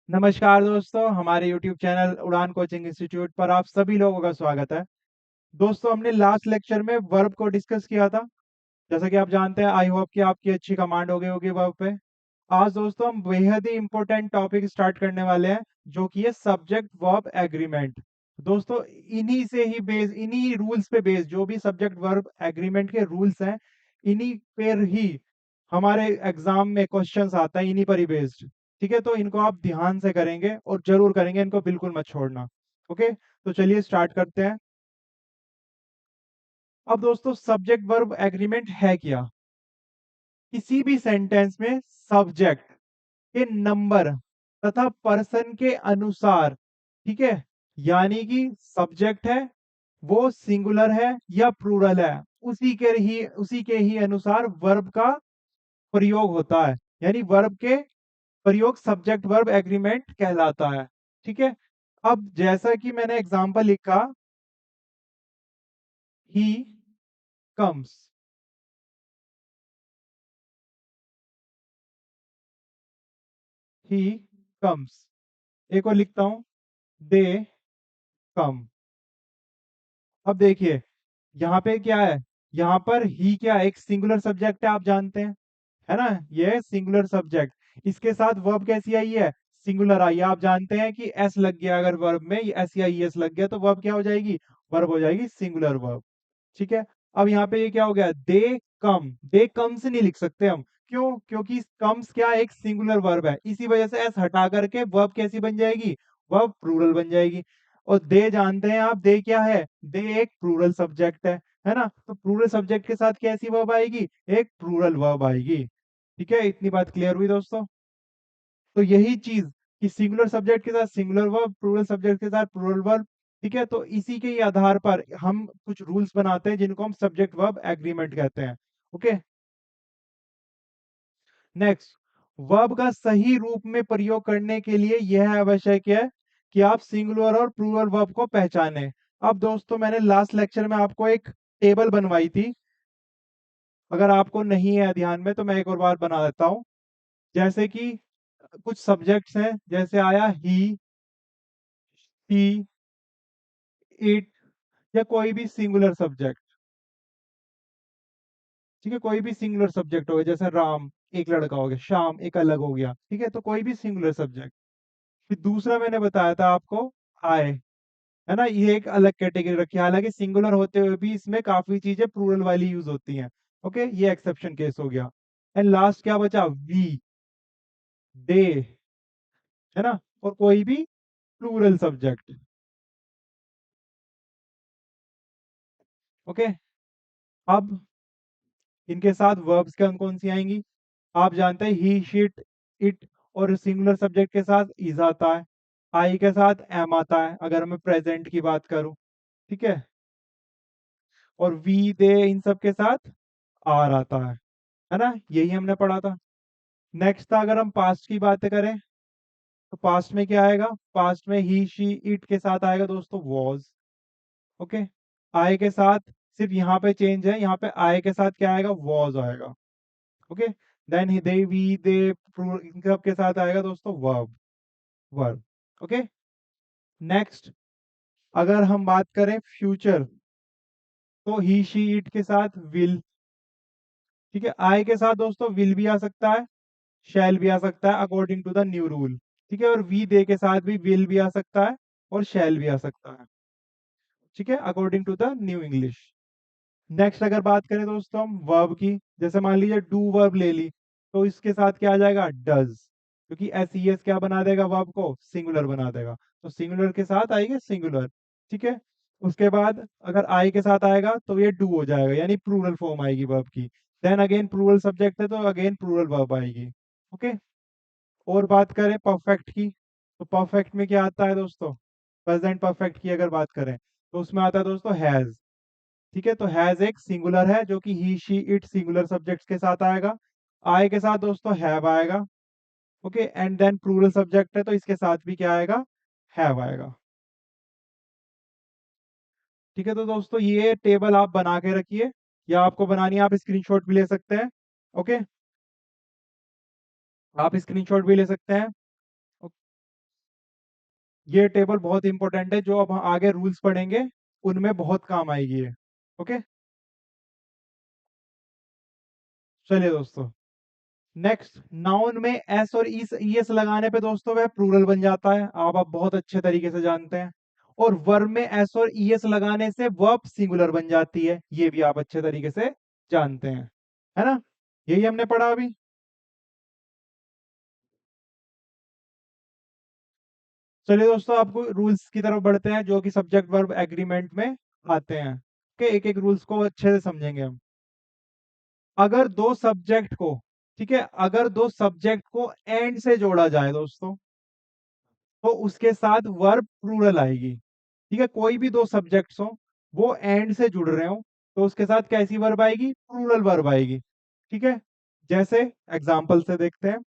नमस्कार दोस्तों, हमारे YouTube चैनल उड़ान कोचिंग इंस्टीट्यूट पर आप सभी लोगों का स्वागत है। दोस्तों, हमने लास्ट लेक्चर में वर्ब को डिस्कस किया था। जैसा कि आप जानते हैं, आई होप कि आपकी अच्छी कमांड हो गई होगी वर्ब पे। आज दोस्तों हम बेहद ही इंपॉर्टेंट टॉपिक स्टार्ट करने वाले हैं, जो कि है सब्जेक्ट वर्ब एग्रीमेंट। दोस्तों, इन्हीं रूल्स पे बेस्ड जो भी सब्जेक्ट वर्ब एग्रीमेंट के रूल्स हैं, इन्हीं पर ही हमारे एग्जाम में क्वेश्चंस आता है, इन्हीं पर ही बेस्ड। ठीक है, तो इनको आप ध्यान से करेंगे और जरूर करेंगे, इनको बिल्कुल मत छोड़ना। ओके, तो चलिए स्टार्ट करते हैं। अब दोस्तों, सब्जेक्ट वर्ब एग्रीमेंट है क्या? किसी भी सेंटेंस में सब्जेक्ट के नंबर तथा पर्सन के अनुसार, ठीक है, यानी कि सब्जेक्ट है वो सिंगुलर है या प्लूरल है, उसी के ही अनुसार वर्ब का प्रयोग होता है। यानी वर्ब के प्रयोग सब्जेक्ट वर्ब एग्रीमेंट कहलाता है। ठीक है, अब जैसा कि मैंने एग्जांपल लिखा, ही कम्स, ही कम्स। एक और लिखता हूं, दे कम। अब देखिए, यहाँ पे क्या है, यहाँ पर ही क्या है, एक सिंगुलर सब्जेक्ट है, आप जानते हैं, है ना। ये है सिंगुलर सब्जेक्ट, इसके साथ वर्ब कैसी आई है, सिंगुलर आई है। आप जानते हैं कि एस लग गया, अगर वर्ब में एस या एस लग गया तो वर्ब क्या हो जाएगी, वर्ब हो जाएगी सिंगुलर वर्ब। ठीक है, अब यहाँ पे ये क्या हो गया, दे कम। दे कम्स नहीं लिख सकते हम, क्यों? क्योंकि कम्स क्या है, एक सिंगुलर वर्ब है, इसी वजह से एस हटा करके वर्ब कैसी बन जाएगी, वर्ब प्लूरल बन जाएगी। और दे जानते हैं आप, दे क्या है, दे एक प्लूरल सब्जेक्ट है ना। तो प्लूरल सब्जेक्ट के साथ कैसी वर्ब आएगी, एक प्लूरल वर्ब आएगी। ठीक है, इतनी बात क्लियर हुई दोस्तों। तो यही चीज कि सिंगुलर सब्जेक्ट के साथ सिंगुलर वर्ब, प्लूरल सब्जेक्ट के साथ प्लूरल वर्ब। ठीक है, तो इसी के ही आधार पर हम कुछ रूल्स बनाते हैं, जिनको हम सब्जेक्ट वर्ब एग्रीमेंट कहते हैं। ओके, नेक्स्ट, वर्ब का सही रूप में प्रयोग करने के लिए यह आवश्यक है कि आप सिंगुलर और प्लूरल वर्ब को पहचानें। अब दोस्तों, मैंने लास्ट लेक्चर में आपको एक टेबल बनवाई थी, अगर आपको नहीं है ध्यान में तो मैं एक और बार बना देता हूँ। जैसे कि कुछ सब्जेक्ट्स हैं, जैसे आया ही, शी, इट, या कोई भी सिंगुलर सब्जेक्ट। ठीक है, कोई भी सिंगुलर सब्जेक्ट हो गया, जैसे राम एक लड़का हो गया, श्याम एक अलग हो गया। ठीक है, तो कोई भी सिंगुलर सब्जेक्ट। फिर दूसरा मैंने बताया था आपको, आए, है ना, ये एक अलग कैटेगरी रखी है, हालांकि सिंगुलर होते हुए भी इसमें काफी चीजें प्लूरल वाली यूज होती हैं। ओके, ये एक्सेप्शन केस हो गया। एंड लास्ट क्या बचा, वी, दे, है ना, और कोई भी प्लूरल सब्जेक्ट। ओके, अब इनके साथ वर्ब्स कौन कौन सी आएंगी, आप जानते हैं, ही, शीट, इट, और सिंगुलर सब्जेक्ट के साथ इज आता है। आई के साथ एम आता है, अगर मैं प्रेजेंट की बात करूं। ठीक है, और वी, दे, इन सब के साथ आर आता है ना, यही हमने पढ़ा था। नेक्स्ट था, अगर हम पास्ट की बातें करें, तो पास्ट में क्या आएगा, पास्ट में ही, शी, इट के साथ आएगा दोस्तों वॉज। ओके, आई के साथ सिर्फ यहाँ पे चेंज है, यहाँ पे आई के साथ क्या आएगा, वॉज आएगा। ओके, देन दे, वी, दे, इन सब के साथ आएगा दोस्तों वर्ब, वर्ब। ओके, नेक्स्ट, अगर हम बात करें फ्यूचर, तो ही, शी, इट के साथ विल। ठीक है, आई के साथ दोस्तों विल भी आ सकता है, शैल भी आ सकता है, according to the new rule. ठीक है, और वी, दे के साथ भी विल भी आ सकता है और शैल भी आ सकता है। ठीक है, according to the new English. Next, अगर बात करें दोस्तों हम वर्ब की, जैसे मान लीजिए डू वर्ब ले ली, तो इसके साथ क्या आ जाएगा, डज, क्योंकि एस ई एस क्या बना देगा, वर्ब को सिंगुलर बना देगा, तो सिंगुलर के साथ आएगा सिंगुलर। ठीक है, उसके बाद अगर आई के साथ आएगा तो ये डू हो जाएगा, यानी प्लूरल फॉर्म आएगी वर्ब की। देन अगेन प्लूरल सब्जेक्ट है, तो अगेन प्लूरल वर्ब आएगी। ओके, और बात करें परफेक्ट की, तो परफेक्ट में क्या आता है दोस्तों, प्रेजेंट परफेक्ट की अगर बात करें, तो उसमें आता है दोस्तों हैज। ठीक है, तो हैज एक सिंगुलर है, जो कि he, she, it singular subjects के साथ आएगा। आई के साथ दोस्तों हैव आएगा। Okay, and then plural subject है, तो इसके साथ भी क्या आएगा, हैव आएगा। ठीक है, तो दोस्तों ये टेबल आप बना के रखिए, या आपको बनानी है आप स्क्रीनशॉट भी ले सकते हैं। ओके, आप स्क्रीनशॉट भी ले सकते हैं। ये टेबल बहुत इंपॉर्टेंट है, जो अब हम आगे रूल्स पढ़ेंगे उनमें बहुत काम आएगी ये। ओके, चलिए दोस्तों, नेक्स्ट, नाउन में एस और ईएस लगाने पे दोस्तों वह प्लूरल बन जाता है, आप बहुत अच्छे तरीके से जानते हैं। और वर्ब में एस और ईएस लगाने से वर्ब सिंगुलर बन जाती है, ये भी आप अच्छे तरीके से जानते हैं, है ना? यही हमने पढ़ा अभी। चलिए दोस्तों, आपको रूल्स की तरफ बढ़ते हैं जो कि सब्जेक्ट वर्ब एग्रीमेंट में आते हैं। ओके, एक एक रूल्स को अच्छे से समझेंगे हम। अगर दो सब्जेक्ट को, ठीक है, अगर दो सब्जेक्ट को एंड से जोड़ा जाए दोस्तों, तो उसके साथ वर्ब प्लूरल आएगी। ठीक है, कोई भी दो सब्जेक्ट्स हो, वो एंड से जुड़ रहे हो, तो उसके साथ कैसी वर्ब आएगी? प्लूरल वर्ब आएगी। ठीक है, जैसे एग्जांपल से देखते हैं।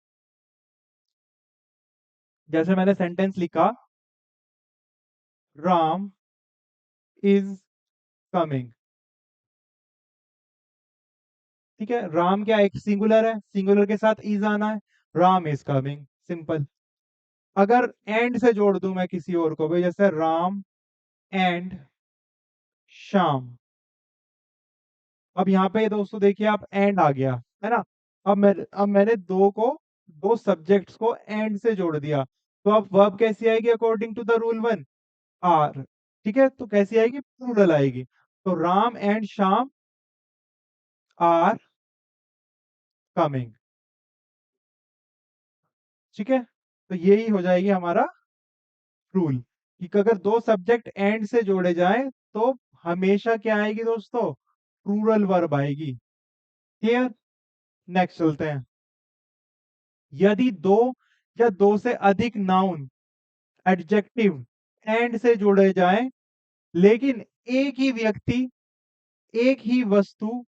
जैसे मैंने सेंटेंस लिखा, राम इज कमिंग। ठीक है, राम क्या एक सिंगुलर है, सिंगुलर के साथ इज आना है, राम इज कमिंग, सिंपल। अगर एंड से जोड़ दूं मैं किसी और को भी, जैसे राम एंड श्याम। अब यहाँ पे दोस्तों देखिए, आप एंड आ गया, है ना? अब मैंने दो सब्जेक्ट्स को एंड से जोड़ दिया, तो अब वर्ब कैसी आएगी according to the rule one? Are. ठीक है, तो कैसी आएगी? प्लूरल आएगी। तो Ram and Shyam are coming. ठीक है, तो यही हो जाएगी हमारा रूल, कि अगर दो सब्जेक्ट एंड से जोड़े जाएं तो हमेशा क्या आएगी दोस्तों? प्लूरल वर्ब आएगी। क्लियर? नेक्स्ट चलते हैं। यदि दो या दो से अधिक नाउन, एडजेक्टिव एंड से जोड़े जाएं, लेकिन एक ही व्यक्ति, एक ही वस्तु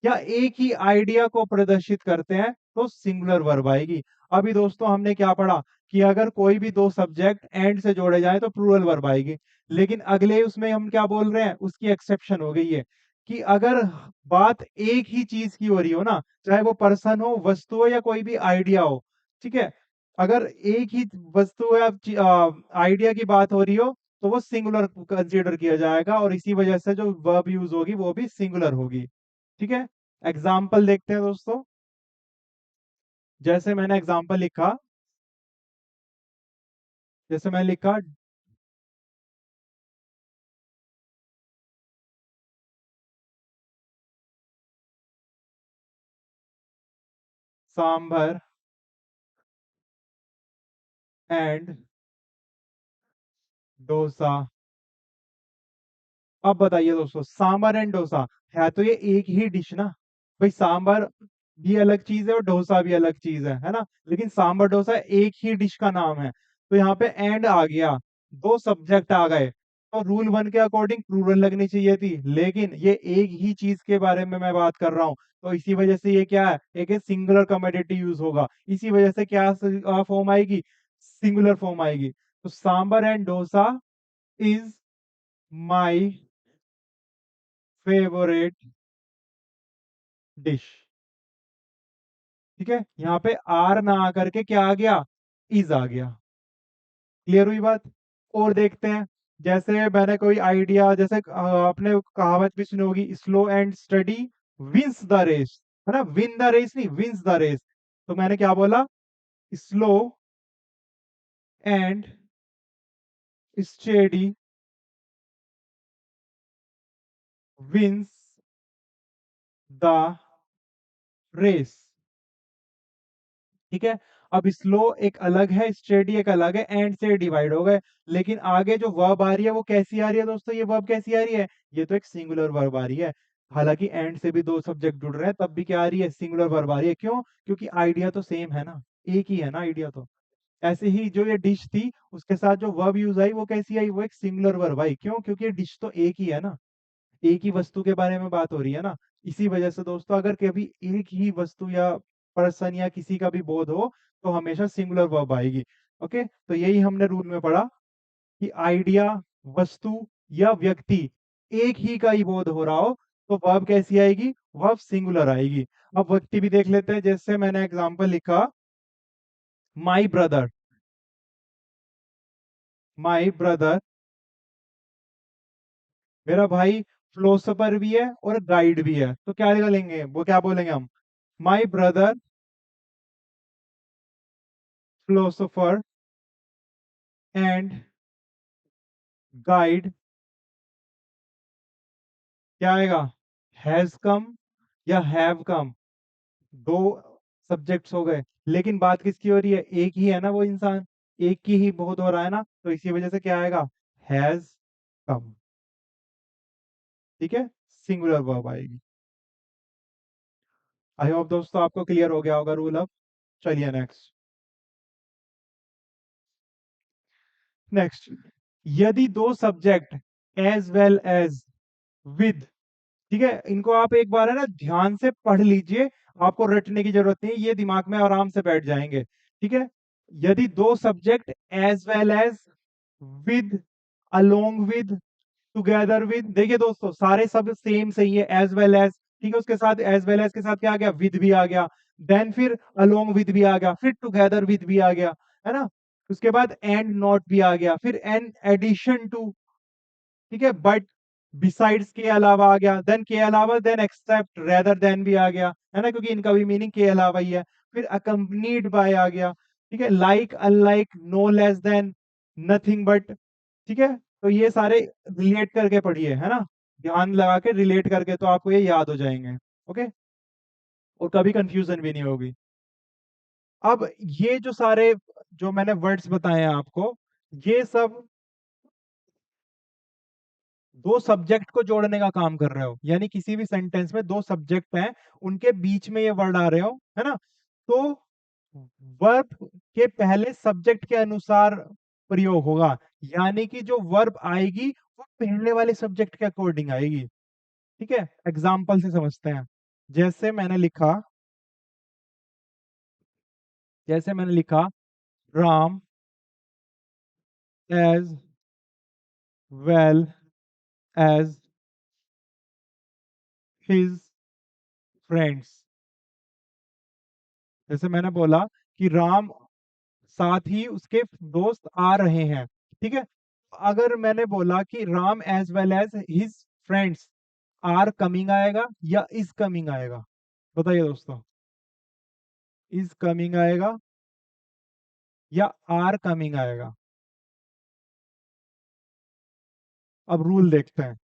या एक ही आइडिया को प्रदर्शित करते हैं, तो सिंगुलर वर्ब आएगी। अभी दोस्तों हमने क्या पढ़ा, कि अगर कोई भी दो सब्जेक्ट एंड से जोड़े जाए तो प्लूरल वर्ब आएगी। लेकिन अगले उसमें हम क्या बोल रहे हैं, उसकी एक्सेप्शन हो गई है, कि अगर बात एक ही चीज की हो रही हो ना, चाहे वो पर्सन हो, वस्तु हो, या कोई भी आइडिया हो, ठीक है, अगर एक ही वस्तु या आइडिया की बात हो रही हो, तो वो सिंगुलर कंसीडर किया जाएगा, और इसी वजह से जो वर्ब यूज होगी वो भी सिंगुलर होगी। ठीक है, एग्जाम्पल देखते हैं दोस्तों। जैसे मैंने एग्जाम्पल लिखा, जैसे मैंने लिखा, सांभर एंड डोसा। अब बताइए दोस्तों, सांभर एंड डोसा, है तो ये एक ही डिश ना? भाई सांभर भी अलग चीज है और डोसा भी अलग चीज है ना? लेकिन सांभर डोसा एक ही डिश का नाम है, तो यहाँ पे एंड आ गया, दो सब्जेक्ट आ गए, तो रूल वन के अकॉर्डिंग प्लूरल लगनी चाहिए थी, लेकिन ये एक ही चीज के बारे में मैं बात कर रहा हूँ, तो इसी वजह से ये क्या है, एक सिंगुलर कमोडिटी यूज होगा, इसी वजह से क्या फॉर्म आएगी? सिंगुलर फॉर्म आएगी। तो sambar and dosa is my favourite dish. ठीक है, यहाँ पे आर ना आकर के क्या आ गया? इज आ गया। क्लियर हुई बात? और देखते हैं, जैसे मैंने कोई आइडिया, जैसे आपने कहावत भी सुनी होगी, slow and steady wins the race, है ना? विन द रेस नहीं, विंस द रेस। तो मैंने क्या बोला? Slow and steady wins the race. ठीक है, अब स्लो एक अलग है, स्टेडी एक अलग है, एंड से डिवाइड हो गए। लेकिन आगे जो वर्ब आ रही है वो कैसी आ रही है दोस्तों? ये वर्ब कैसी आ रही है? ये तो एक सिंगुलर वर्ब आ रही है। हालांकि एंड से भी दो सब्जेक्ट जुड़ रहे हैं, तब भी क्या आ रही है? सिंगुलर वर्ब आ रही है। क्यों? क्योंकि आइडिया तो सेम है ना, एक ही है ना आइडिया तो। ऐसे ही जो ये डिश थी, उसके साथ जो वर्ब यूज आई वो कैसी आई? वो एक सिंगुलर वर्ब आई। क्यों? क्योंकि डिश तो एक ही है ना, एक ही वस्तु के बारे में बात हो रही है ना। इसी वजह से दोस्तों, अगर कभी एक ही वस्तु या पर्सन या किसी का भी बोध हो, तो हमेशा सिंगुलर वर्ब आएगी। ओके, तो यही हमने रूल में पढ़ा, कि आइडिया, वस्तु या व्यक्ति एक ही का ही बोध हो रहा हो, तो वर्ब कैसी आएगी? वर्ब सिंगुलर आएगी। अब व्यक्ति भी देख लेते हैं, जैसे मैंने एग्जांपल लिखा, माई ब्रदर। माई ब्रदर, मेरा भाई फिलोसोफर भी है और गाइड भी है, तो क्या लेंगे, वो क्या बोलेंगे हम, my brother philosopher and guide, क्या आएगा, हैज कम या हैव कम, दो सब्जेक्ट्स हो गए, लेकिन बात किसकी हो रही है, एक ही है ना वो इंसान, एक की ही बहुत हो रहा है ना, तो इसी वजह से क्या आएगा, हैज कम। ठीक है, सिंगुलर वर्ब आएगी। आई होप दोस्तों आपको क्लियर हो गया होगा रूल अब। चलिए नेक्स्ट। नेक्स्ट, यदि दो subject as well as with, ठीक है, इनको आप एक बार है ना ध्यान से पढ़ लीजिए, आपको रटने की जरूरत नहीं, ये दिमाग में आराम से बैठ जाएंगे। ठीक है, यदि दो subject as well as, with, along with, together with, देखिए दोस्तों सारे सब सेम सही है, एज वेल एज, ठीक है, उसके साथ एज वेल एज के साथ क्या आ गया, विद भी आ गया, देन फिर अलोंग विद भी आ गया, फिर टुगेदर विद भी आ गया, है ना, उसके बाद एंड नॉट भी आ गया, फिर एन एडिशन टू, ठीक है, बट बिसाइड्स के अलावा आ गया, देन के अलावा, देन एक्सेप्ट, रेदर देन भी आ गया, है ना, क्योंकि इनका भी मीनिंग के अलावा ही है, फिर अकम्पनीड बाय आ गया, ठीक है, like, unlike, no less than, nothing but, ठीक है, तो ये सारे रिलेट करके पढ़िए, है ना, ध्यान लगा के रिलेट करके, तो आपको ये याद हो जाएंगे। ओके, और कभी कंफ्यूजन भी नहीं होगी। अब ये जो सारे, जो मैंने वर्ड्स बताए हैं आपको, ये सब दो सब्जेक्ट को जोड़ने का काम कर रहे हो, यानी किसी भी सेंटेंस में दो सब्जेक्ट हैं, उनके बीच में ये वर्ड आ रहे हो, है ना, तो वर्ब के पहले सब्जेक्ट के अनुसार प्रयोग होगा, यानी कि जो वर्ब आएगी वो पहले वाले सब्जेक्ट के अकॉर्डिंग आएगी। ठीक है, एग्जाम्पल से समझते हैं। जैसे मैंने लिखा, जैसे मैंने लिखा, Ram as well as his friends, जैसे मैंने बोला कि राम साथ ही उसके दोस्त आ रहे हैं, ठीक है, अगर मैंने बोला कि Ram as well as his friends are coming आएगा या इज कमिंग आएगा, बताइए दोस्तों, इज कमिंग आएगा या आर कमिंग आएगा। अब रूल देखते हैं,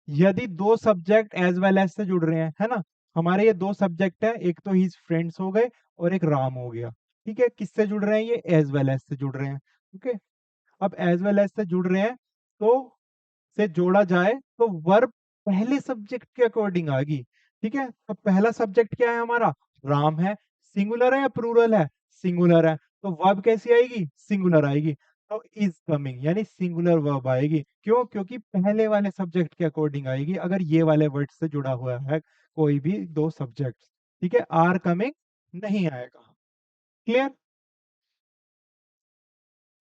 यदि दो सब्जेक्ट एज वेल एज से जुड़ रहे हैं, है ना, हमारे ये दो सब्जेक्ट है, एक तो हिज फ्रेंड्स हो गए और एक राम हो गया, ठीक है, किससे जुड़ रहे हैं, ये एज वेल एज से जुड़ रहे हैं। ओके, अब एज वेल एज से जुड़ रहे हैं, तो से जोड़ा जाए तो वर्ब पहले सब्जेक्ट के अकॉर्डिंग आएगी। ठीक है, तो पहला सब्जेक्ट क्या है हमारा, राम है, सिंगुलर है या प्लूरल है, सिंगुलर है, तो वर्ब कैसी आएगी, सिंगुलर आएगी, तो इज कमिंग यानी सिंगुलर वर्ब आएगी, क्यों, क्योंकि पहले वाले सब्जेक्ट के अकॉर्डिंग आएगी, अगर ये वाले वर्ड से जुड़ा हुआ है कोई भी दो सब्जेक्ट। ठीक है, आर कमिंग नहीं आएगा। क्लियर,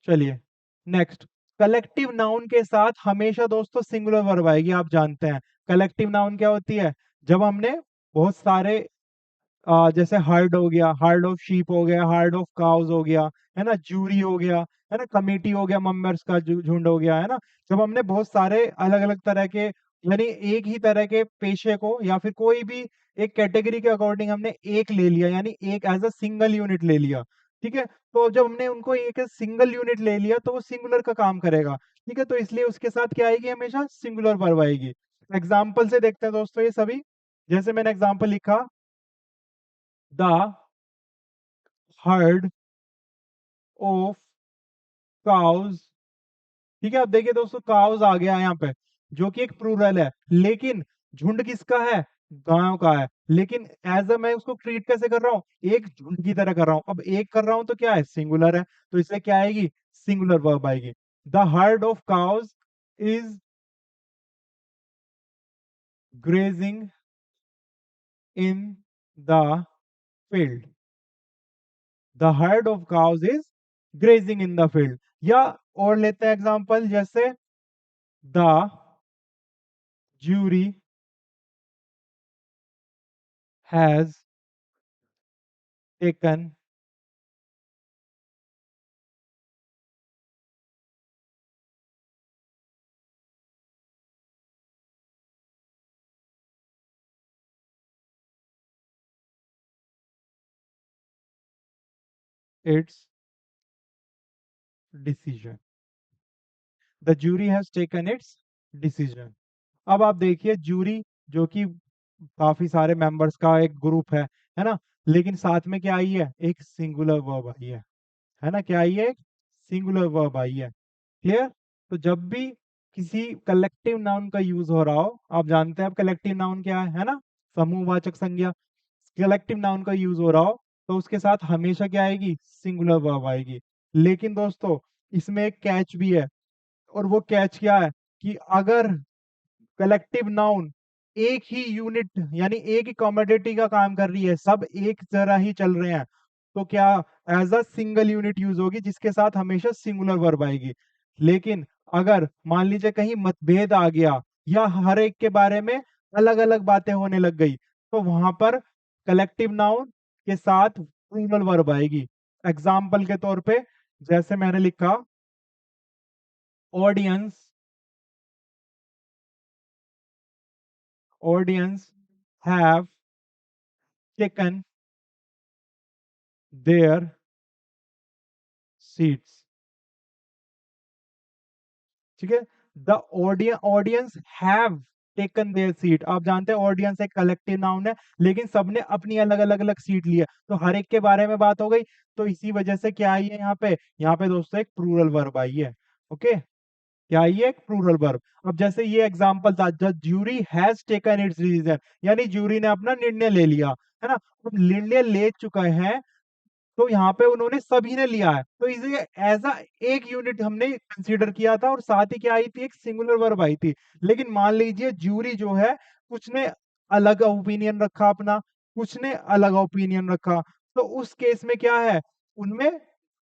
चलिए नेक्स्ट। कलेक्टिव नाउन के साथ हमेशा दोस्तों सिंगुलर वर्ब आएगी, आप जानते हैं कलेक्टिव नाउन क्या होती है, जब हमने बहुत सारे जैसे हर्ड हो गया, हर्ड ऑफ शीप हो गया, हर्ड ऑफ काउज हो गया, है ना, जूरी हो गया, है ना, कमेटी हो गया, मेंबर्स का झुंड हो गया, है ना, जब हमने बहुत सारे अलग अलग तरह के, यानी एक ही तरह के पेशे को या फिर कोई भी एक कैटेगरी के अकॉर्डिंग हमने एक ले लिया, यानी एक एज अ सिंगल यूनिट ले लिया, ठीक है, तो जब हमने उनको एक सिंगल यूनिट ले लिया तो वो सिंगुलर का काम करेगा। ठीक है, तो इसलिए उसके साथ क्या आएगी, हमेशा सिंगुलर वर्ब आएगी। एग्जाम्पल से देखते हैं दोस्तों ये सभी, जैसे मैंने एग्जाम्पल लिखा, द हर्ड ऑफ काउज, ठीक है, अब देखिए दोस्तों काउज आ गया यहाँ पे, जो कि एक प्लूरल है, लेकिन झुंड किसका है, गायों का है, लेकिन एज अ मैं उसको ट्रीट कैसे कर रहा हूँ, एक झुंड की तरह कर रहा हूँ, अब एक कर रहा हूँ तो क्या है, सिंगुलर है, तो इसलिए क्या आएगी, सिंगुलर वर्ब आएगी। The heard of cows is grazing in the field, the heard of cows is grazing in the field, या और लेते हैं एग्जांपल, जैसे the jury has taken its decision। The jury has taken it's decision. अब आप देखिए jury जो कि काफी सारे मेंबर्स का एक ग्रुप है ना, लेकिन साथ में क्या आई है, एक सिंगुलर वर्ब आई है ना, क्या आई है, एक सिंगुलर वर्ब आई है। क्लियर। तो जब भी किसी कलेक्टिव नाउन का यूज हो रहा हो, आप जानते हैं अब कलेक्टिव नाउन क्या है ना, समूहवाचक संज्ञा। कलेक्टिव नाउन का यूज हो रहा हो तो उसके साथ हमेशा क्या आएगी, सिंगुलर वर्ब आएगी। लेकिन दोस्तों इसमें एक कैच भी है, और वो कैच क्या है कि अगर कलेक्टिव नाउन एक ही यूनिट यानी एक ही कमोडिटी का काम कर रही है, सब एक तरह ही चल रहे हैं, तो क्या as a single unit use होगी जिसके साथ हमेशा सिंगुलर वर्ब आएगी। लेकिन अगर मान लीजिए कहीं मतभेद आ गया या हर एक के बारे में अलग अलग बातें होने लग गई, तो वहां पर कलेक्टिव नाउन के साथ प्लूरल वर्ब आएगी। एग्जाम्पल के तौर पे जैसे मैंने लिखा, audience audience have taken there seats. ठीक है, the audience have taken there seat. आप जानते हैं ऑडियंस एक कलेक्टिव नाउन है, लेकिन सबने अपनी अलग अलग अलग सीट ली है, तो हर एक के बारे में बात हो गई। तो इसी वजह से क्या आई है यहाँ पे दोस्तों एक प्लूरल वर्ब आई है। ओके, क्या आई है, एक प्लूरल वर्ब। अब जैसे ये एग्जांपल था, the jury has taken it's decision, यानी ज्यूरी ने अपना निर्णय ले लिया, है ना। अब निर्णय ले चुका है, तो यहाँ पे उन्होंने सभी ने लिया है, तो इसे एज अ एक यूनिट हमने कंसीडर किया था, और साथ ही क्या आई थी, एक सिंगुलर वर्ब आई थी। लेकिन मान लीजिए ज्यूरी जो है, कुछ ने अलग ओपिनियन रखा अपना, कुछ ने अलग ओपिनियन रखा, तो उस केस में क्या है, उनमें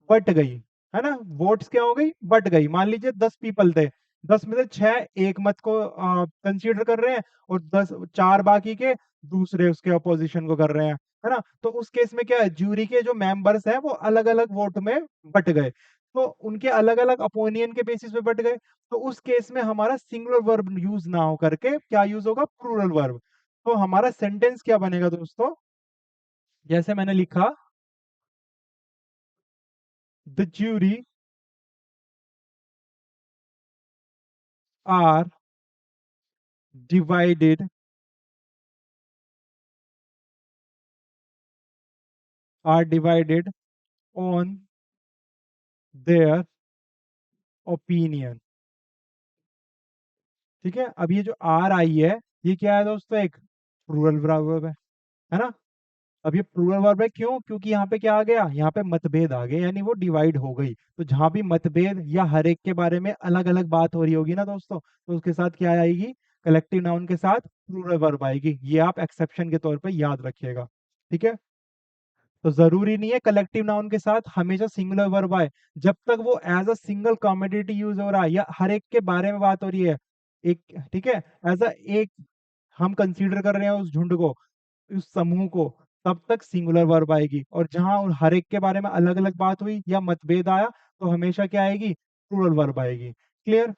बट गई, है ना, वोट्स क्या हो गई, बट गई। मान लीजिए 10 पीपल थे, 10 में से 6 एक मत को कंसीडर कर रहे हैं, और 4 बाकी के दूसरे उसके अपोजिशन को कर रहे हैं, है ना। तो उस केस में क्या है, ज्यूरी के जो मेंबर्स हैं वो अलग अलग वोट में बट गए, तो उनके अलग अलग अपोनियन के बेसिस पे बट गए। तो उस केस में हमारा सिंगुलर वर्ब यूज ना हो करके क्या यूज होगा, प्लूरल वर्ब। तो हमारा सेंटेंस क्या बनेगा दोस्तों, जैसे मैंने लिखा, the jury are divided divided on their opinion. ठीक है, अब ये जो आर आई है, ये क्या है दोस्तों, एक प्लूरल वर्ब है ना। अब ये प्लूरल वर्ब है, क्यों, क्योंकि यहाँ पे क्या आ गया, यहाँ पे मतभेद आ गए, यानी वो डिवाइड हो गई। तो जहां भी मतभेद या हर एक के बारे में अलग अलग बात हो रही होगी ना दोस्तों, तो उसके साथ क्या आएगी, कलेक्टिव नाउन के साथ प्लूरल वर्ब आएगी। ये आप एक्सेप्शन के तौर पे याद रखिएगा। ठीक है, तो जरूरी नहीं है कलेक्टिव नाउन के साथ हमेशा सिंगुलर वर्ब आए, जब तक वो as a single commodity use हो रहा है या हर एक के बारे में बात हो रही है, एक, ठीक है, एज अ एक हम कंसीडर कर रहे हैं उस झुंड को, उस समूह को, तब तक सिंगुलर वर्ब आएगी। और जहां उन हर एक के बारे में अलग अलग बात हुई या मतभेद आया, तो हमेशा क्या आएगी, प्लूरल वर्ब आएगी। क्लियर।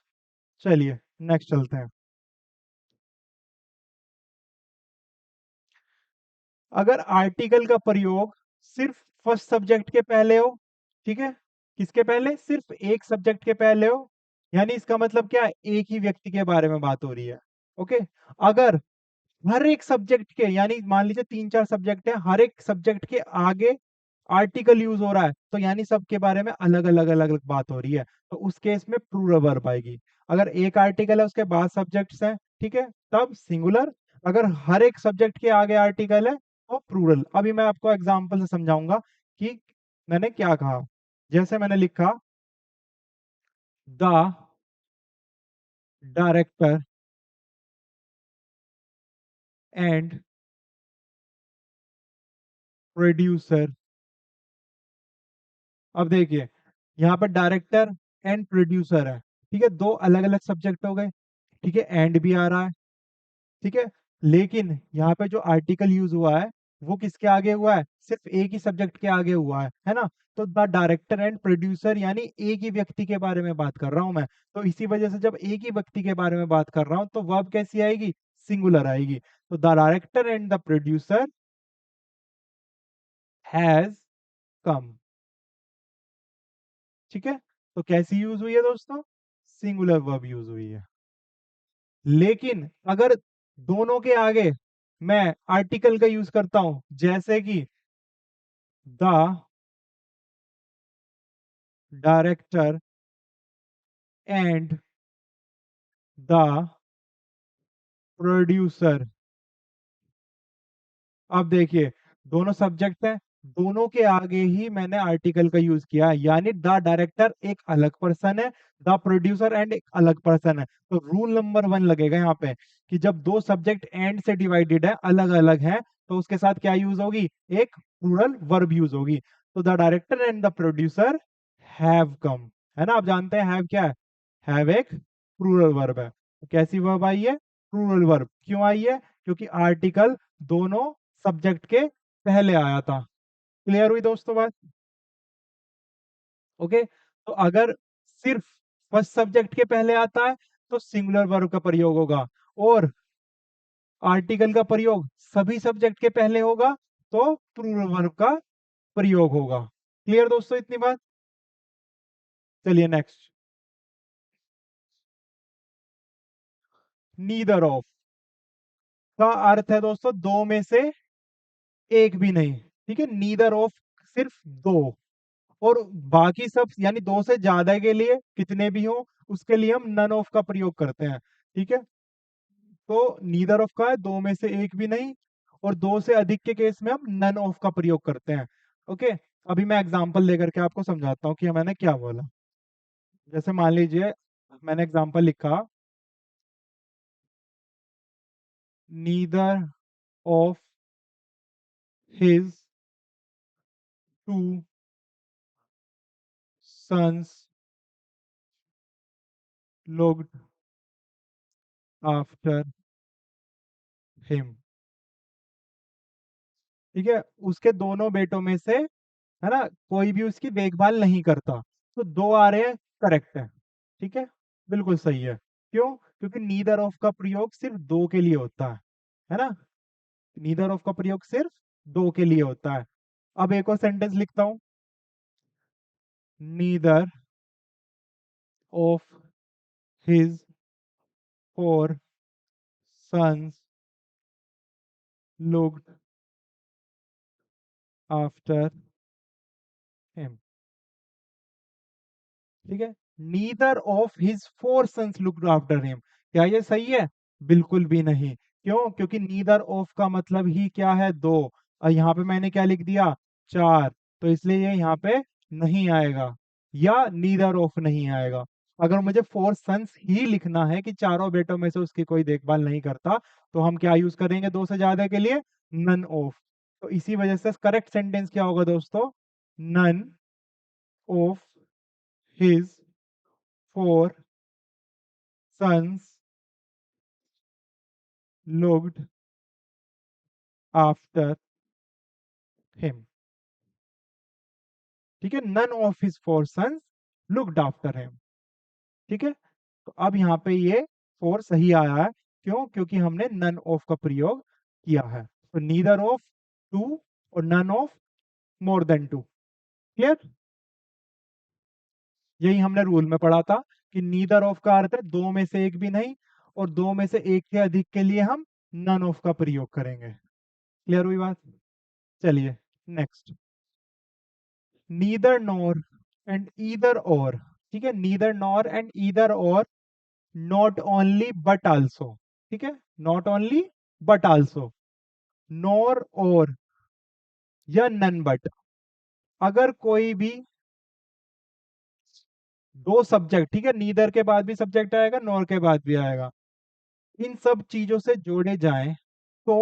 चलिए नेक्स्ट चलते हैं। अगर आर्टिकल का प्रयोग सिर्फ फर्स्ट सब्जेक्ट के पहले हो, ठीक है, किसके पहले, सिर्फ एक सब्जेक्ट के पहले हो, यानी इसका मतलब क्या है, एक ही व्यक्ति के बारे में बात हो रही है। ओके, अगर हर एक सब्जेक्ट के, यानी मान लीजिए 3 4 सब्जेक्ट है, हर एक सब्जेक्ट के आगे आर्टिकल यूज हो रहा है, तो यानी सबके बारे में अलग अलग बात हो रही है, तो उस केस में प्लूरल वर्ब आएगी। अगर एक आर्टिकल है उसके बाद सब्जेक्ट्स हैं, ठीक है, तब सिंगुलर। अगर हर एक सब्जेक्ट के आगे आर्टिकल है तो प्लूरल। अभी मैं आपको एग्जांपल से समझाऊंगा कि मैंने क्या कहा। जैसे मैंने लिखा, द डायरेक्टर एंड प्रोड्यूसर। अब देखिए, यहाँ पर डायरेक्टर एंड प्रोड्यूसर है, ठीक है, दो अलग अलग सब्जेक्ट हो गए, ठीक है, एंड भी आ रहा है, ठीक है। लेकिन यहाँ पे जो आर्टिकल यूज हुआ है वो किसके आगे हुआ है, सिर्फ एक ही सब्जेक्ट के आगे हुआ है ना। तो द डायरेक्टर एंड प्रोड्यूसर यानी एक ही व्यक्ति के बारे में बात कर रहा हूं मैं, तो इसी वजह से जब एक ही व्यक्ति के बारे में बात कर रहा हूं तो वर्ब कैसी आएगी, सिंगुलर आएगी। तो the director and the producer has come. ठीक है, तो कैसी यूज हुई है दोस्तों? सिंगुलर वर्ब यूज हुई है। लेकिन अगर दोनों के आगे मैं आर्टिकल का यूज करता हूं, जैसे कि the director and the producer. अब देखिए, दोनों सब्जेक्ट हैं, दोनों के आगे ही मैंने आर्टिकल का यूज किया है, यानी द डायरेक्टर एक अलग पर्सन है, द प्रोड्यूसर एंड एक अलग पर्सन है। तो रूल नंबर 1 लगेगा यहाँ पे कि जब दो सब्जेक्ट एंड से डिवाइडेड है, अलग अलग हैं, तो उसके साथ क्या यूज होगी? एक प्लूरल वर्ब यूज होगी। तो the director and the producer have come, है ना? आप जानते हैं हैव क्या है? हैव एक प्लूरल वर्ब है। तो कैसी वर्ब आई है? Plural verb. क्यों आई है? क्योंकि आर्टिकल दोनों सब्जेक्ट के पहले आया था। क्लियर हुई दोस्तों बात? ओके, तो अगर सिर्फ फर्स्ट सब्जेक्ट के पहले आता है तो सिंगुलर वर्ब का प्रयोग होगा, और आर्टिकल का प्रयोग सभी सब्जेक्ट के पहले होगा तो प्लूरल वर्ब का प्रयोग होगा। क्लियर दोस्तों इतनी बात? चलिए नेक्स्ट। नीदर ऑफ का अर्थ है दोस्तों दो में से एक भी नहीं। ठीक है, नीदर ऑफ सिर्फ दो, और बाकी सब यानी दो से ज्यादा के लिए कितने भी हो उसके लिए हम नन ऑफ का प्रयोग करते हैं। ठीक है, तो नीदर ऑफ का है दो में से एक भी नहीं, और दो से अधिक के केस में हम नन ऑफ का प्रयोग करते हैं। ओके, अभी मैं एग्जांपल लेकर के आपको समझाता हूँ कि मैंने क्या बोला। जैसे मान लीजिए मैंने एग्जांपल लिखा, neither of his two sons looked after him. ठीक है, उसके दोनों बेटों में से, है ना, कोई भी उसकी देखभाल नहीं करता। तो दो आ रहे हैं, करेक्ट है। ठीक है, बिल्कुल सही है। क्यों? क्योंकि नीदर ऑफ का प्रयोग सिर्फ दो के लिए होता है ना? नीदर ऑफ का प्रयोग सिर्फ दो के लिए होता है। अब एक और सेंटेंस लिखता हूं, neither of his four sons looked after him. ठीक है, neither of his four sons looked after him, क्या ये सही है? बिल्कुल भी नहीं। क्यों? क्योंकि नीदर ऑफ का मतलब ही क्या है? दो, और यहाँ पे मैंने क्या लिख दिया? चार, तो इसलिए ये यहाँ पे नहीं आएगा, या नीदर ऑफ नहीं आएगा। अगर मुझे फोर सन्स ही लिखना है कि चारों बेटों में से उसकी कोई देखभाल नहीं करता, तो हम क्या यूज करेंगे दो से ज्यादा के लिए? None of. तो इसी वजह से करेक्ट सेंटेंस क्या होगा दोस्तों? None of his four sons looked after him। ठीक है, none of his four sons looked after him। ठीक है, तो अब यहाँ पे ये फोर सही आया है। क्यों? क्योंकि हमने none of का प्रयोग किया है। तो neither of टू और none of more than two. Clear? यही हमने रूल में पढ़ा था कि नीदर ऑफ का अर्थ है दो में से एक भी नहीं, और दो में से एक से अधिक के लिए हम नन ऑफ का प्रयोग करेंगे। क्लियर हुई बात? चलिए next. Neither nor and either और। ठीक है, नीदर नॉर एंड ईदर और, नॉट ओनली बट आल्सो। ठीक है, not only but also, nor और या नन बट। अगर कोई भी दो सब्जेक्ट, ठीक है, नीदर के बाद भी सब्जेक्ट आएगा, नॉर के बाद भी आएगा, इन सब चीजों से जोड़े जाएं, तो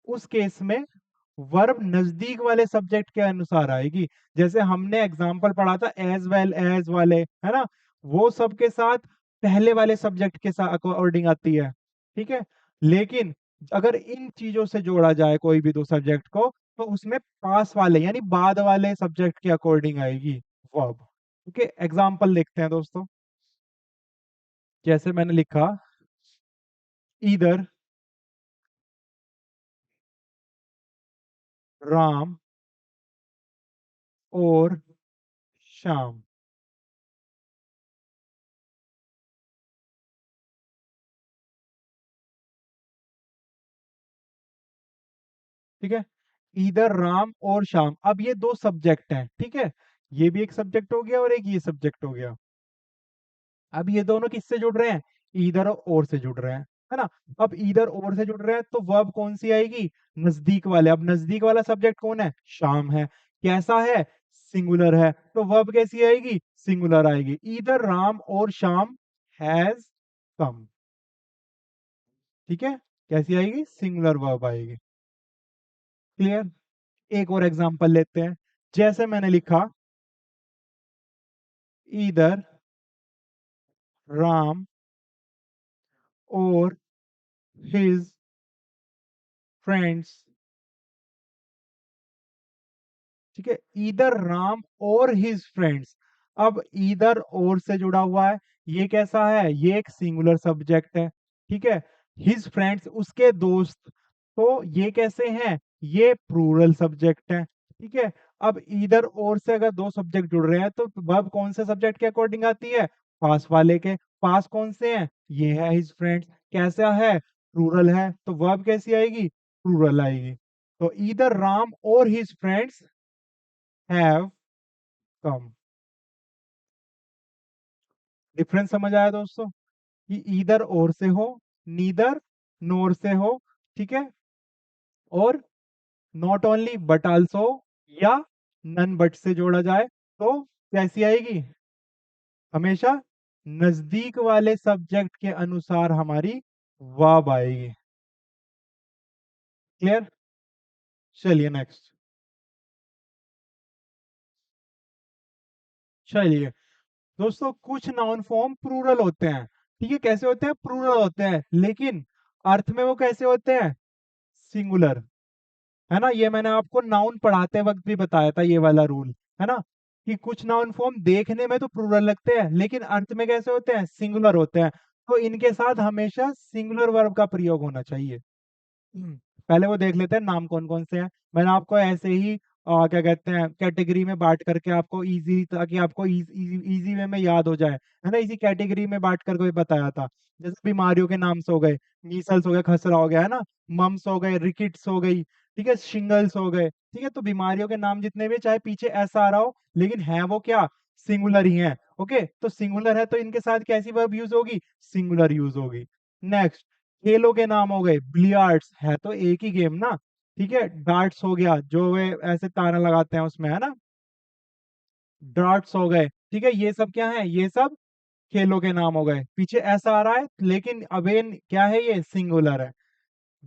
उस केस में वर्ब नजदीक वाले सब्जेक्ट के अनुसार आएगी। जैसे हमने एग्जाम्पल पढ़ा था एज वेल एज वाले, है ना, वो सब के साथ पहले वाले सब्जेक्ट के साथ अकॉर्डिंग आती है। ठीक है, लेकिन अगर इन चीजों से जोड़ा जाए कोई भी दो सब्जेक्ट को, तो उसमें पास वाले यानी बाद वाले सब्जेक्ट के अकॉर्डिंग आएगी वर्ब। ओके, एग्जाम्पल देखते हैं दोस्तों। जैसे मैंने लिखा, इधर राम और श्याम। ठीक है। इधर राम और श्याम, अब ये दो सब्जेक्ट हैं, ठीक है। ये भी एक सब्जेक्ट हो गया और एक ये सब्जेक्ट हो गया। अब ये दोनों किससे जुड़ रहे हैं? ईदर और से जुड़ रहे हैं, है ना। अब ईदर और से जुड़ रहे हैं तो वर्ब कौन सी आएगी? नजदीक वाले। अब नजदीक वाला सब्जेक्ट कौन है? श्याम है। कैसा है? सिंगुलर है, तो वर्ब कैसी आएगी? सिंगुलर आएगी। ईदर राम और श्याम हैज कम। ठीक है। कैसी आएगी? सिंगुलर वर्ब आएगी। क्लियर। एक और एग्जांपल लेते हैं। जैसे मैंने लिखा, ईदर राम और हिज फ्रेंड्स। ठीक है। ईदर राम और हिज फ्रेंड्स। अब ईदर और से जुड़ा हुआ है, ये कैसा है? ये एक सिंगुलर सब्जेक्ट है। ठीक है। हिज फ्रेंड्स, उसके दोस्त, तो ये कैसे हैं? ये प्लूरल सब्जेक्ट है। ठीक है। अब ईदर और से अगर दो सब्जेक्ट जुड़ रहे हैं तो वर्ब कौन से सब्जेक्ट के अकॉर्डिंग आती है? पास वाले के। पास कौन से हैं? ये है हिज फ्रेंड्स। कैसा है? प्लूरल है, तो वर्ब कैसी आएगी? प्लूरल आएगी। तो ईदर राम और his friends have come. Difference समझ आया दोस्तों? कि ईदर और से हो, नीदर नोर से हो, ठीक है, और नॉट ओनली बट आल्सो, या नन बट से जोड़ा जाए तो कैसी आएगी? हमेशा नजदीक वाले सब्जेक्ट के अनुसार हमारी वर्ब आएगी। क्लियर। चलिए नेक्स्ट। चलिए दोस्तों, कुछ नाउन फॉर्म प्लूरल होते हैं। ठीक है। कैसे होते हैं? प्लूरल होते हैं, लेकिन अर्थ में वो कैसे होते हैं? सिंगुलर। है ना। ये मैंने आपको नाउन पढ़ाते वक्त भी बताया था, ये वाला रूल, है ना। कि कुछ नाउन फॉर्म देखने में तो प्लूरल लगते हैं, लेकिन अर्थ में कैसे होते हैं? सिंगुलर होते हैं। तो इनके साथ हमेशा सिंगुलर वर्ब का प्रयोग होना चाहिए। पहले वो देख लेते हैं नाम कौन कौन से हैं। मैंने आपको ऐसे ही क्या कहते हैं, कैटेगरी में बांट करके आपको इजी, ताकि आपको इजी वे में याद हो जाए, है ना। इसी कैटेगरी में बांट करके भी बताया था। जैसे बीमारियों के नाम से हो गए, मीसल्स हो गया, खसरा हो गया, है ना, मम्स हो गए, रिकिट्स हो गई, ठीक है, शिंगल्स हो गए। ठीक है। तो बीमारियों के नाम जितने भी, चाहे पीछे ऐसा आ रहा हो, लेकिन है वो क्या? सिंगुलर ही है। ओके, तो सिंगुलर है तो इनके साथ कैसी वर्ब यूज होगी? सिंगुलर यूज होगी। नेक्स्ट, खेलों के नाम हो गए, बिलियर्ड्स है तो एक ही गेम ना। ठीक है। डार्ट्स हो गया, जो वे ऐसे ताना लगाते हैं उसमें, है ना, डार्ट्स हो गए। ठीक है। ये सब क्या है? ये सब खेलों के नाम हो गए। पीछे ऐसा आ रहा है, लेकिन अबेन क्या है? ये सिंगुलर है।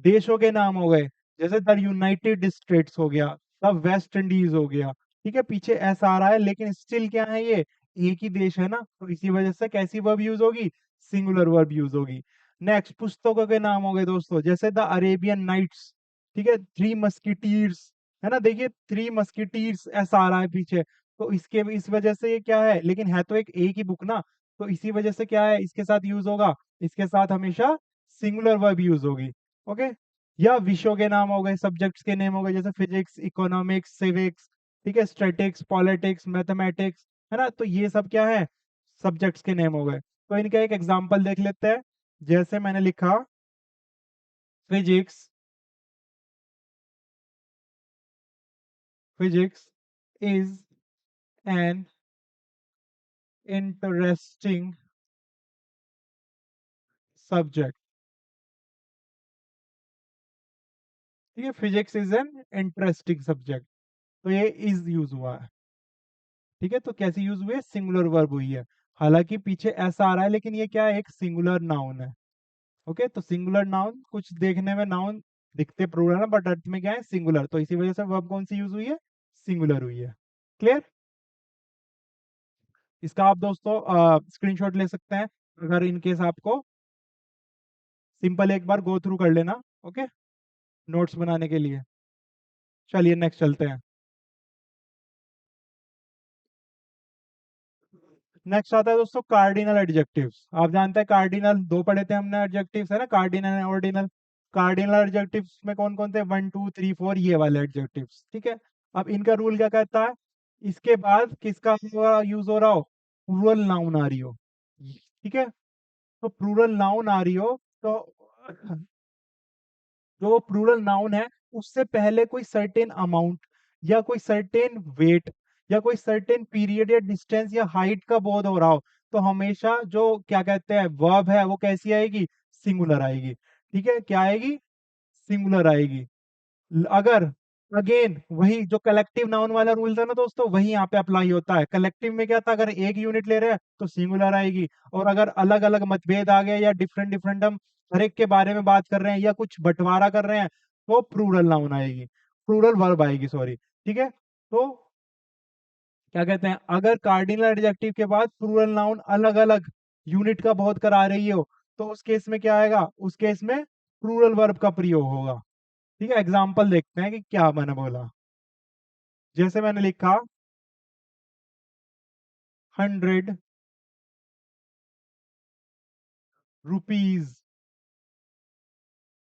देशों के नाम हो गए, जैसे द यूनाइटेड स्टेट्स हो गया, द वेस्ट इंडीज हो गया। ठीक है। पीछे ऐसा आ रहा है, लेकिन स्टिल क्या है? ये एक ही देश है ना, तो इसी वजह से कैसी वर्ब यूज होगी? सिंगुलर वर्ब यूज होगी। नेक्स्ट, पुस्तकों के नाम हो गए दोस्तों, जैसे द अरेबियन नाइट्स, ठीक है, थ्री मस्किटीर्स, है ना। देखिए, थ्री मस्किटीर्स ऐसा आ रहा है पीछे, तो इसके इस वजह से ये क्या है? लेकिन है तो एक ही बुक ना, तो इसी वजह से क्या है? इसके साथ यूज होगा, इसके साथ हमेशा सिंगुलर वर्ब यूज होगी। ओके। या विषयों के नाम हो गए, सब्जेक्ट्स के नेम हो गए, जैसे फिजिक्स, इकोनॉमिक्स, सिविक्स, ठीक है, स्टैटिक्स, पॉलिटिक्स, मैथमेटिक्स, है ना। तो ये सब क्या है? सब्जेक्ट्स के नेम हो गए। तो इनका एक एग्जांपल देख लेते हैं। जैसे मैंने लिखा, physics, physics is an interesting subject. ठीक है। Physics is an interesting subject, तो ये इज यूज हुआ है। ठीक है। तो कैसे यूज हुई है? सिंगुलर वर्ब हुई है। हालांकि पीछे ऐसा आ रहा है, लेकिन ये क्या है? एक सिंगुलर नाउन है। ओके। तो सिंगुलर नाउन कुछ देखने में नाउन दिखते प्लूरल है, बट अर्थ में क्या है? सिंगुलर। तो इसी वजह से वर्ब कौन सी यूज हुई है? सिंगुलर हुई है। क्लियर। इसका आप दोस्तों स्क्रीनशॉट ले सकते हैं, अगर इनकेस आपको, सिंपल एक बार गो थ्रू कर लेना। ओके, नोट्स बनाने के लिए। चलिए नेक्स्ट चलते हैं। नेक्स्ट आता है दोस्तों कार्डिनल एडजेक्टिव्स। आप जानते हैं कार्डिनल दो पढ़े थे हमने एडजेक्टिव्स, है ना, cardinal and ordinal. Cardinal adjectives में कौन कौन थे? 1 2 3 4, ये वाले एडजेक्टिव्स। ठीक है। अब इनका रूल क्या कहता है? इसके बाद किसका यूज हो रहा हो? प्लूरल नाउन आ रही हो। ठीक है। तो प्लूरल नाउन आ रही हो, तो जो प्लूरल नाउन है उससे पहले कोई सर्टेन अमाउंट या कोई सर्टेन वेट या कोई सर्टेन पीरियड या डिस्टेंस या हाइट का बोध हो रहा हो, तो हमेशा जो क्या कहते हैं वर्ब है वो कैसी आएगी, सिंगुलर आएगी। ठीक है, क्या आएगी, सिंगुलर आएगी। अगर अगेन वही जो कलेक्टिव नाउन वाला रूल था ना दोस्तों, वही यहाँ पे अप्लाई होता है। कलेक्टिव में क्या था, अगर एक यूनिट ले रहे हैं तो सिंगुलर आएगी, और अगर अलग अलग मतभेद आ गया या डिफरेंट डिफरेंट हम हर एक के बारे में बात कर रहे हैं या कुछ बंटवारा कर रहे हैं, तो प्लूरल नाउन आएगी, प्लूरल वर्ब आएगी, सॉरी। ठीक है, तो क्या कहते हैं, अगर कार्डिनल एडजेक्टिव के बाद प्लूरल नाउन अलग अलग यूनिट का बहुत करा रही हो, तो उस केस में क्या आएगा, उस केस में प्लूरल वर्ब का प्रयोग होगा। ठीक है, एग्जाम्पल देखते हैं कि क्या मैंने बोला। जैसे मैंने लिखा 100 रुपीज।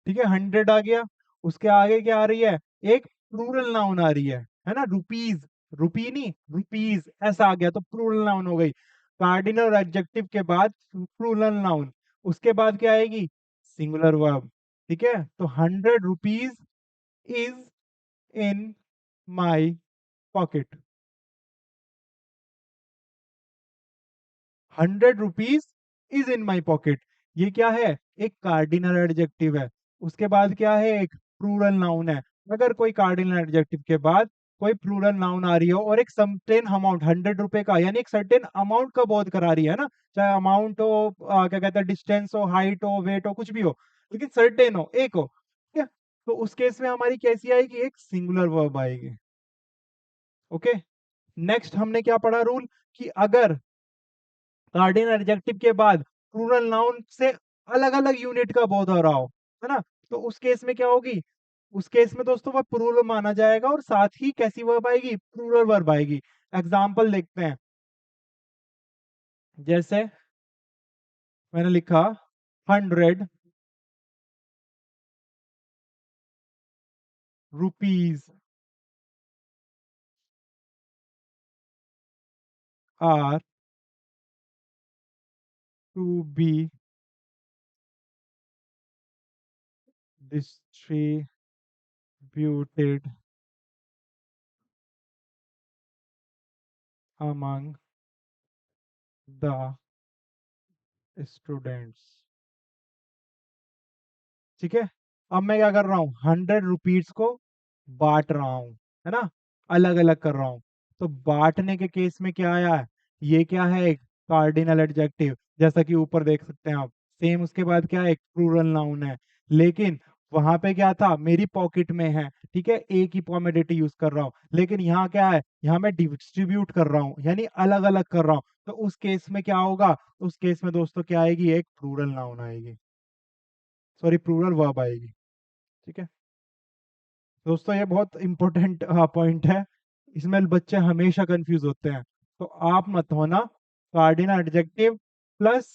ठीक है, 100 आ गया, उसके आगे क्या आ रही है, एक प्लूरल नाउन आ रही है ना, रुपीज, रुपी नहीं रुपीज, ऐसा आ गया तो प्लूरल नाउन हो गई। कार्डिनल एडजेक्टिव के बाद प्लूरल नाउन, उसके बाद क्या आएगी, सिंगुलर वर्ब। ठीक है, तो 100 rupees is in my pocket. 100 rupees is in my pocket, ये क्या है, एक कार्डिनल एडजेक्टिव है। उसके बाद क्या है, एक प्लूरल नाउन है। अगर कोई कार्डिनल एडजेक्टिव के बाद कोई प्लूरल नाउन आ रही हो और एक सर्टेन अमाउंट 100 रुपए का, यानी एक सर्टेन अमाउंट का बोध करा रही है ना, चाहे अमाउंट हो, क्या कहते हैं, डिस्टेंस हो, हाइट हो, वेट हो, कुछ भी हो, लेकिन सर्टेन हो, एक हो। ठीक है, तो उस केस में हमारी कैसी आएगी, एक सिंगुलर वर्ब आएगी। ओके, नेक्स्ट हमने क्या पढ़ा रूल, कि अगर कार्डिनल एडजेक्टिव के बाद प्लूरल नाउन से अलग अलग यूनिट का बोध हो रहा हो, है ना, तो उस केस में क्या होगी, उस केस में दोस्तों वह प्लूरल माना जाएगा, और साथ ही कैसी वर्ब आएगी, प्लूरल वर्ब आएगी। एग्जाम्पल देखते हैं। जैसे मैंने लिखा 100 rupees are to be distributed among the students। ठीक है, अब मैं क्या कर रहा हूँ, 100 रुपीज को बांट रहा हूँ, है ना, अलग अलग कर रहा हूँ। तो बांटने के केस में क्या आया है, ये क्या है, एक कार्डिनल एडजेक्टिव, जैसा कि ऊपर देख सकते हैं आप। सेम उसके बाद क्या है, एक प्लूरल नाउन है। लेकिन वहां पे क्या था, मेरी पॉकेट में है, ठीक है, एक ही पॉमेडिटी यूज कर रहा हूँ, लेकिन यहाँ क्या है, यहाँ मैं डिस्ट्रीब्यूट कर रहा हूँ, यानी अलग अलग कर रहा हूँ। तो उस केस में क्या होगा, उस केस में दोस्तों क्या आएगी, एक प्लूरल नाउन आएगी, सॉरी प्लूरल वर्ब आएगी। ठीक है दोस्तों, ये बहुत इंपॉर्टेंट पॉइंट है, इसमें बच्चे हमेशा कंफ्यूज होते हैं, तो आप मत होना। Cardinal adjective plus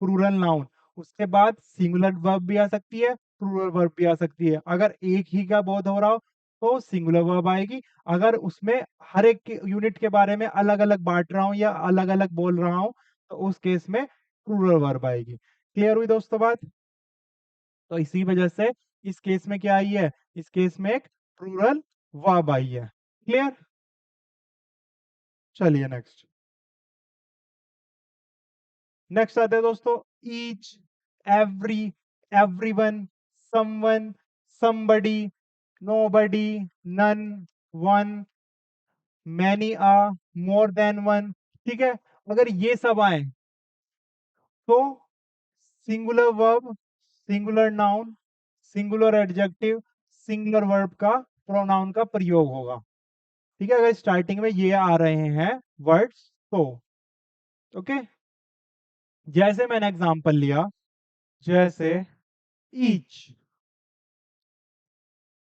plural noun, उसके बाद सिंगुलर वर्ब भी आ सकती है, प्लूरल वर्ब भी आ सकती है। अगर एक ही का बोध हो रहा हो तो सिंगुलर वर्ब आएगी, अगर उसमें हर एक यूनिट के बारे में अलग अलग बांट रहा हूँ या अलग अलग बोल रहा हूँ, तो उस केस में प्लूरल वर्ब आएगी। क्लियर हुई दोस्तों बात, तो इसी वजह से इस केस में क्या आई है, इस केस में एक प्लूरल वर्ब आई है। क्लियर, चलिए नेक्स्ट। नेक्स्ट आते हैं दोस्तों, each, every, everyone, someone, somebody, nobody, none, one, many are, more than one। ठीक है, अगर ये सब आए तो singular verb, singular noun, singular adjective, singular verb का, प्रोनाउन का प्रयोग होगा। ठीक है, अगर स्टार्टिंग में ये आ रहे हैं वर्ड्स तो। ओके, जैसे मैंने एग्जांपल लिया, जैसे ईच,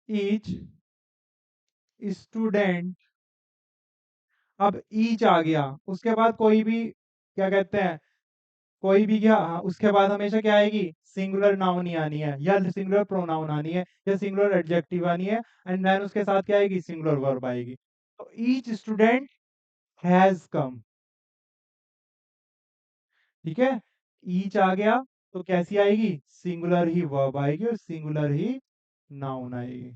ईच स्टूडेंट। अब ईच आ गया, उसके बाद कोई भी क्या कहते हैं, कोई भी क्या, उसके बाद हमेशा क्या आएगी, सिंगुलर नाउन ही आनी है, या सिंगुलर प्रोनाउन आनी है, या सिंगुलर एडजेक्टिव आनी है, एंड देन उसके साथ क्या आएगी, सिंगुलर वर्ब आएगी। तो ईच स्टूडेंट हैज कम। ठीक है, ईच आ गया तो कैसी आएगी, सिंगुलर ही वर्ब आएगी और सिंगुलर ही नाउन आएगी।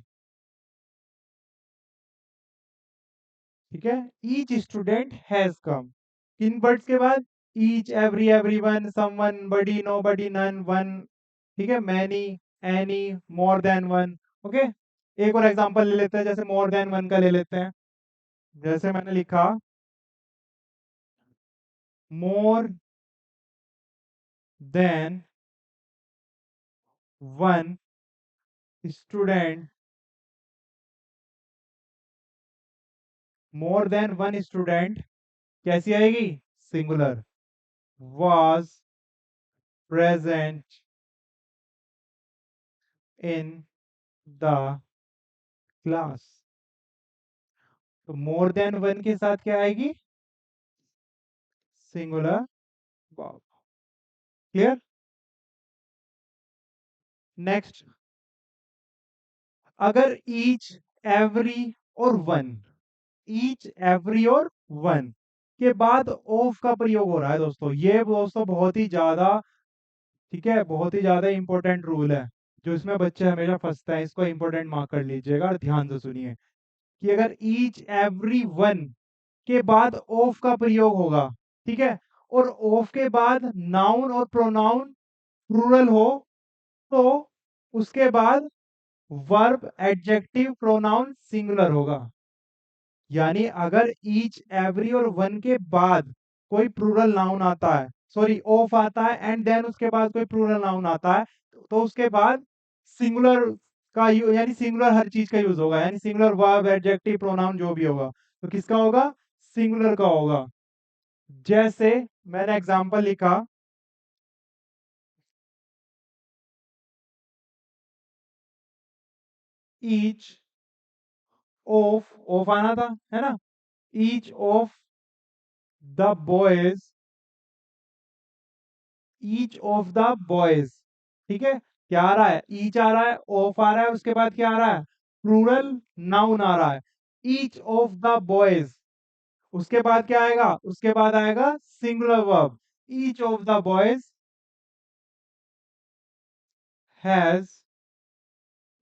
ठीक है, ईच स्टूडेंट हैज कम। किन वर्ड्स के बाद? ईच, एवरी, एवरीवन, समवन, बडी, नोबडी, नन, वन, ठीक है, many, any, more than one. Okay, एक और एग्जांपल ले लेते हैं, जैसे मोर देन वन का ले लेते हैं। जैसे मैंने लिखा more than one student, more than one student कैसी आएगी? Singular. Was present in the class. तो मोर देन वन के साथ क्या आएगी? Singular verb. क्लियर? नेक्स्ट, अगर ईच, एवरी और वन, ईच, एवरी और वन के बाद ऑफ का प्रयोग हो रहा है दोस्तों, ये दोस्तों बहुत ही ज्यादा, ठीक है, बहुत ही ज्यादा इंपॉर्टेंट रूल है, जो इसमें बच्चे हमेशा फंसते हैं। इसको इंपॉर्टेंट मार्क कर लीजिएगा और ध्यान से सुनिए कि अगर ईच, एवरी, वन के बाद ऑफ का प्रयोग होगा, ठीक है, और ऑफ के बाद नाउन और प्रोनाउन प्लूरल हो, तो उसके बाद वर्ब, एडजेक्टिव, प्रोनाउन सिंगुलर होगा। यानी अगर ईच, एवरी और वन के बाद कोई प्लूरल नाउन आता है, सॉरी ऑफ आता है, एंड देन उसके बाद कोई प्लूरल नाउन आता है, तो उसके बाद सिंगुलर का यानी सिंगुलर हर चीज का यूज होगा, यानी सिंगुलर वर्ब, एडजेक्टिव, प्रोनाउन जो भी होगा, तो किसका होगा? सिंगुलर का होगा। जैसे मैंने एग्जांपल लिखा, ईच ऑफ आना था, है ना, each of the boys, each of the boys, ठीक है, क्या आ रहा है? ईच आ रहा है, ऑफ आ रहा है, उसके बाद क्या आ रहा है? प्लूरल नाउन आ रहा है, ईच ऑफ द बॉयज। उसके बाद क्या आएगा? उसके बाद आएगा singular verb, each of the boys has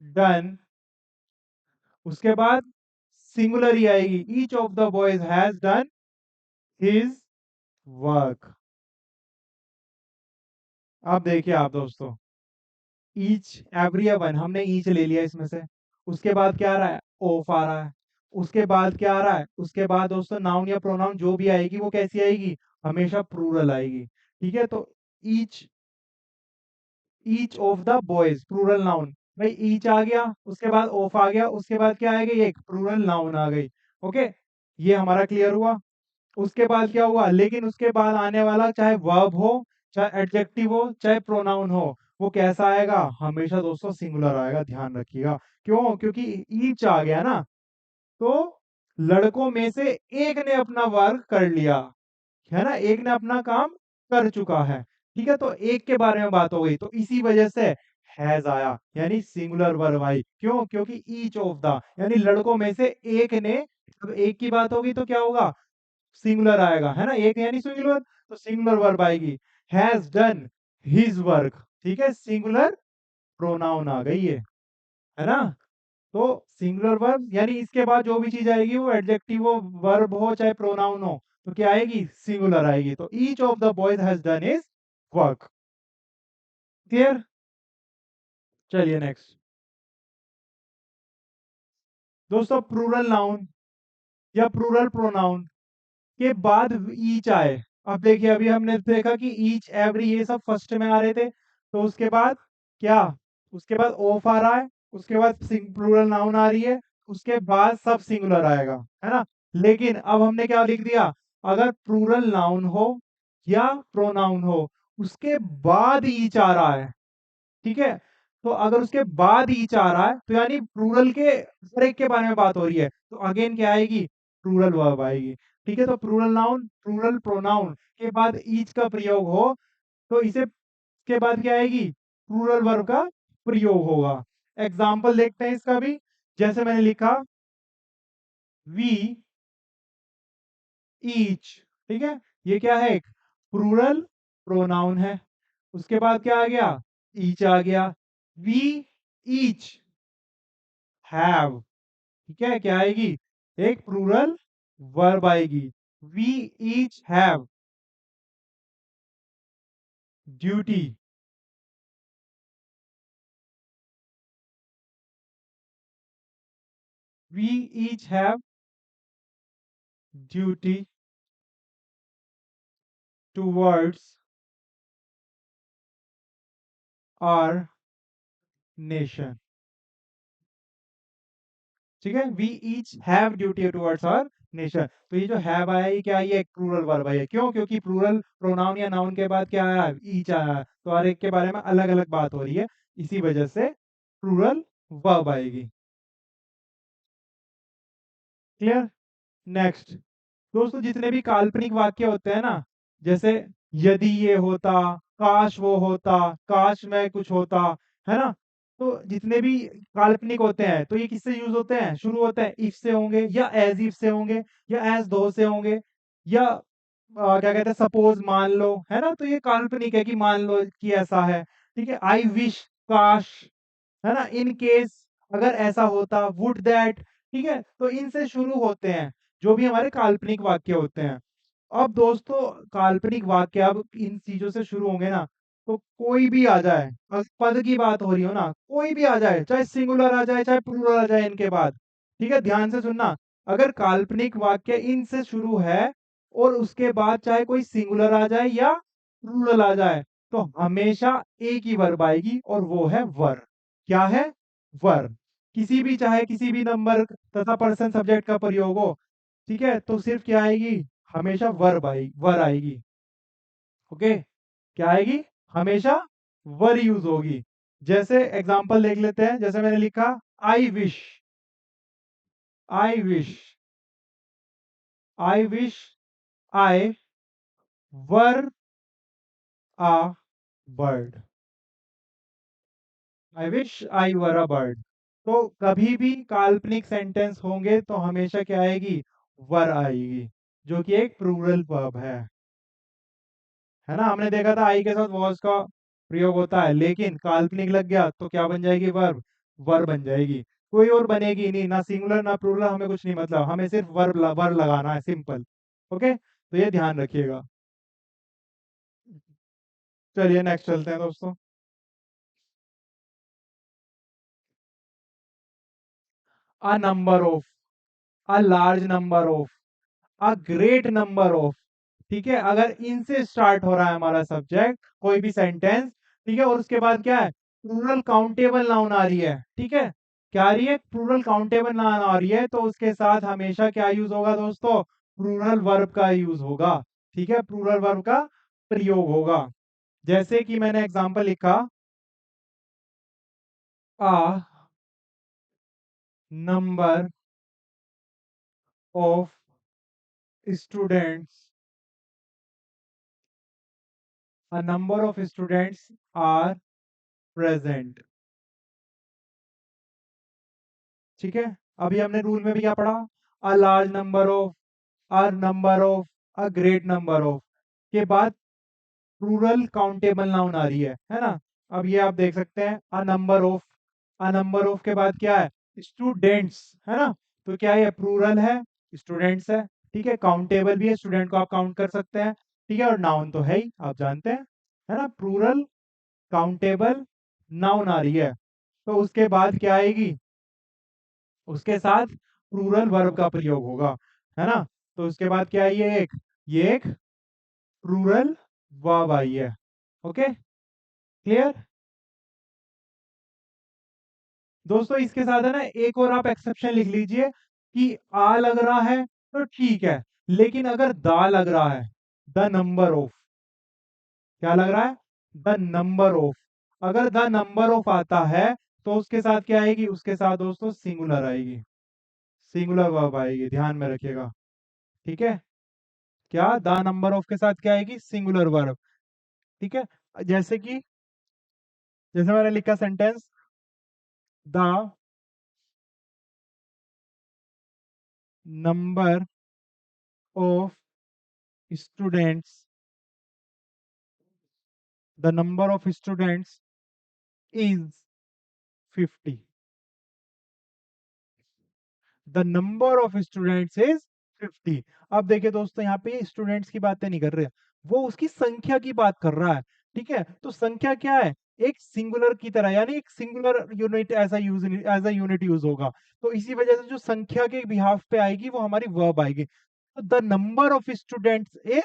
done. उसके बाद सिंगुलर ही आएगी, each of the boys has done his work. अब देखिए आप दोस्तों, ईच, एवरी, वन, हमने ईच ले लिया इसमें से, उसके बाद क्या आ रहा है? ऑफ आ रहा है। उसके बाद क्या आ रहा है? उसके बाद दोस्तों नाउन या प्रोनाउन जो भी आएगी वो कैसी आएगी? हमेशा प्लूरल आएगी। ठीक है, तो each, each of the boys plural noun, भाई ईच आ गया, उसके बाद ऑफ आ गया, उसके बाद क्या आएगी? एक प्लूरल नाउन आ गई। ओके, ये हमारा क्लियर हुआ। उसके बाद क्या हुआ? लेकिन उसके बाद आने वाला चाहे वर्ब हो, चाहे एडजेक्टिव हो, चाहे प्रोनाउन हो, वो कैसा आएगा? हमेशा दोस्तों सिंगुलर आएगा, ध्यान रखिएगा। क्यों? क्योंकि ईच आ गया ना, तो लड़कों में से एक ने अपना वर्क कर लिया, है ना, एक ने अपना काम कर चुका है। ठीक है, तो एक के बारे में बात हो गई, तो इसी वजह से हैज आया, यानी सिंगुलर वर्ब आई। क्यों? क्योंकि ईच ऑफ द, यानी लड़कों में से एक ने, अब एक की बात होगी तो क्या होगा? सिंगुलर आएगा, है ना, एक यानी सिंगुलर, तो सिंगुलर वर्ब आएगी, हैज डन हिज वर्क। ठीक है, सिंगुलर प्रोनाउन आ गई है ना। तो सिंगुलर वर्ब यानी इसके बाद जो भी चीज आएगी वो एडजेक्टिव हो, वर्ब हो, चाहे प्रोनाउन हो, तो क्या आएगी? सिंगुलर आएगी। तो each of the boys has done his work. Clear? चलिए नेक्स्ट दोस्तों, प्लूरल नाउन या प्लूरल प्रोनाउन के बाद ईच आए। अब देखिए, अभी हमने देखा कि ईच, एवरी, ये सब फर्स्ट में आ रहे थे, तो उसके बाद क्या? उसके बाद ऑफ आ रहा है, उसके बाद प्लूरल नाउन आ रही है, उसके बाद सब सिंगुलर आएगा, है ना। लेकिन अब हमने क्या लिख दिया? अगर प्लूरल नाउन हो या प्रोनाउन हो, उसके बाद ईच आ रहा है, ठीक है, तो अगर उसके बाद ईच आ रहा है, तो यानी प्लूरल के हर एक के बारे में बात हो रही है, तो अगेन क्या आएगी? प्लूरल वर्ब आएगी। ठीक है, तो प्लूरल नाउन, प्लूरल प्रोनाउन के बाद ईच का प्रयोग हो, तो इसे के बाद क्या आएगी? प्लूरल वर्ब का प्रयोग होगा। एग्जाम्पल देखते हैं इसका भी। जैसे मैंने लिखा वी ईच, ठीक है, ये क्या है? एक प्लूरल प्रोनाउन है। उसके बाद क्या आ गया? ईच आ गया। वी ईच हैव, ठीक है, क्या आएगी? एक प्लूरल वर्ब आएगी। We each have duty, we each have duty towards our nation. ठीक है, we each have duty towards our nation. तो ये जो हैव आया ये क्या है, ये एक प्लूरल वर्ब है। क्यों? क्योंकि प्लूरल प्रोनाउन या नाउन के बाद क्या आया है, ईच आया है, तो हर एक के बारे में अलग अलग बात हो रही है, इसी वजह से प्लूरल वर्ब आएगी। क्लियर? नेक्स्ट दोस्तों, जितने भी काल्पनिक वाक्य होते हैं ना, जैसे यदि ये होता, काश वो होता, काश मैं कुछ होता, है ना, तो जितने भी काल्पनिक होते हैं तो ये किससे यूज होते हैं, शुरू होते हैं इफ से होंगे, या एज इफ से होंगे, या एज दो से होंगे, या क्या कहते हैं सपोज मान लो, है ना, तो ये काल्पनिक है कि मान लो कि ऐसा है। ठीक है, आई विश, काश, है ना, इन केस, अगर ऐसा होता, वुड दैट। ठीक है, तो इनसे शुरू होते हैं जो भी हमारे काल्पनिक वाक्य होते हैं। अब दोस्तों, काल्पनिक वाक्य अब इन चीजों से शुरू होंगे ना, तो कोई भी आ जाए, पद की बात हो रही हो ना, कोई भी आ जाए, चाहे सिंगुलर आ जाए चाहे प्लूरल आ जाए इनके बाद। ठीक है, ध्यान से सुनना, अगर काल्पनिक वाक्य इनसे शुरू है और उसके बाद चाहे कोई सिंगुलर आ जाए या प्लूरल आ जाए, तो हमेशा एक ही वर्ब आएगी और वो है वर। क्या है? वर। किसी भी, चाहे किसी भी नंबर तथा पर्सन सब्जेक्ट का प्रयोग हो, ठीक है, तो सिर्फ क्या आएगी, हमेशा वर्ब आएगी, वर आएगी। ओके, क्या आएगी, हमेशा वर यूज होगी। जैसे एग्जांपल देख लेते हैं, जैसे मैंने लिखा I wish, I wish, I wish I were a bird, I wish I were a bird. तो कभी भी काल्पनिक सेंटेंस होंगे तो हमेशा क्या आएगी, वर आएगी, जो कि एक प्लूरल वर्ब है ना। हमने देखा था आई के साथ वॉज का प्रयोग होता है, लेकिन काल्पनिक लग गया तो क्या बन जाएगी, वर्ब, वर बन जाएगी। कोई और बनेगी नहीं, ना सिंगुलर ना प्लूरल, हमें कुछ नहीं, मतलब हमें सिर्फ वर लगाना है, सिंपल। ओके, तो ये ध्यान रखिएगा। चलिए नेक्स्ट चलते हैं दोस्तों। A number of, a large number of, a great number of. ठीक है, अगर इनसे स्टार्ट हो रहा है हमारा सब्जेक्ट, कोई भी सेंटेंस, ठीक है, और उसके बाद क्या है, प्लूरल काउंटेबल नाउन आ रही है। ठीक है, क्या आ रही है, प्लूरल काउंटेबल नाउन आ रही है, तो उसके साथ हमेशा क्या यूज होगा दोस्तों, प्लूरल वर्ब का यूज होगा। ठीक है, प्लूरल वर्ब का प्रयोग होगा। जैसे कि मैंने एग्जांपल लिखा, a number of students, a number of students are present। ठीक है, अभी हमने रूल में भी क्या पढ़ा, a large number of, a number of, a great number of के बाद प्लूरल काउंटेबल नाउन आ रही है ना। अब ये आप देख सकते हैं, a number of, a number of के बाद क्या है, स्टूडेंट्स, है ना, तो क्या है, प्लूरल है, स्टूडेंट्स है। ठीक है, काउंटेबल भी है, स्टूडेंट को आप काउंट कर सकते हैं। ठीक है, और नाउन तो है ही, आप जानते हैं, है ना, प्लूरल काउंटेबल नाउन आ रही है, तो उसके बाद क्या आएगी, उसके साथ प्लूरल वर्ब का प्रयोग होगा, है ना। तो उसके बाद क्या है, ये एक प्लूरल वर्ब आई है। ओके, क्लियर दोस्तों। इसके साथ है ना, एक और आप एक्सेप्शन लिख लीजिए कि आ लग रहा है तो ठीक है, लेकिन अगर दा लग रहा है, द नंबर ऑफ, क्या लग रहा है, द नंबर ऑफ, अगर द नंबर ऑफ आता है तो उसके साथ क्या आएगी, उसके साथ दोस्तों सिंगुलर आएगी, सिंगुलर वर्ब आएगी, ध्यान में रखिएगा। ठीक है, क्या द नंबर ऑफ के साथ क्या आएगी, सिंगुलर वर्ब। ठीक है, जैसे मैंने लिखा sentence, the number of students, the number of students is 50, the number of students is 50। अब देखिए दोस्तों, यहाँ पे स्टूडेंट्स की बातें नहीं कर रहे, वो उसकी संख्या की बात कर रहा है। ठीक है, तो संख्या क्या है, एक सिंगुलर की तरह, यानी एक singular unit as a unit use होगा। तो इसी वजह से जो संख्या के बिहाफ पे आएगी वो हमारी वर्ब आएगी। तो the number of students is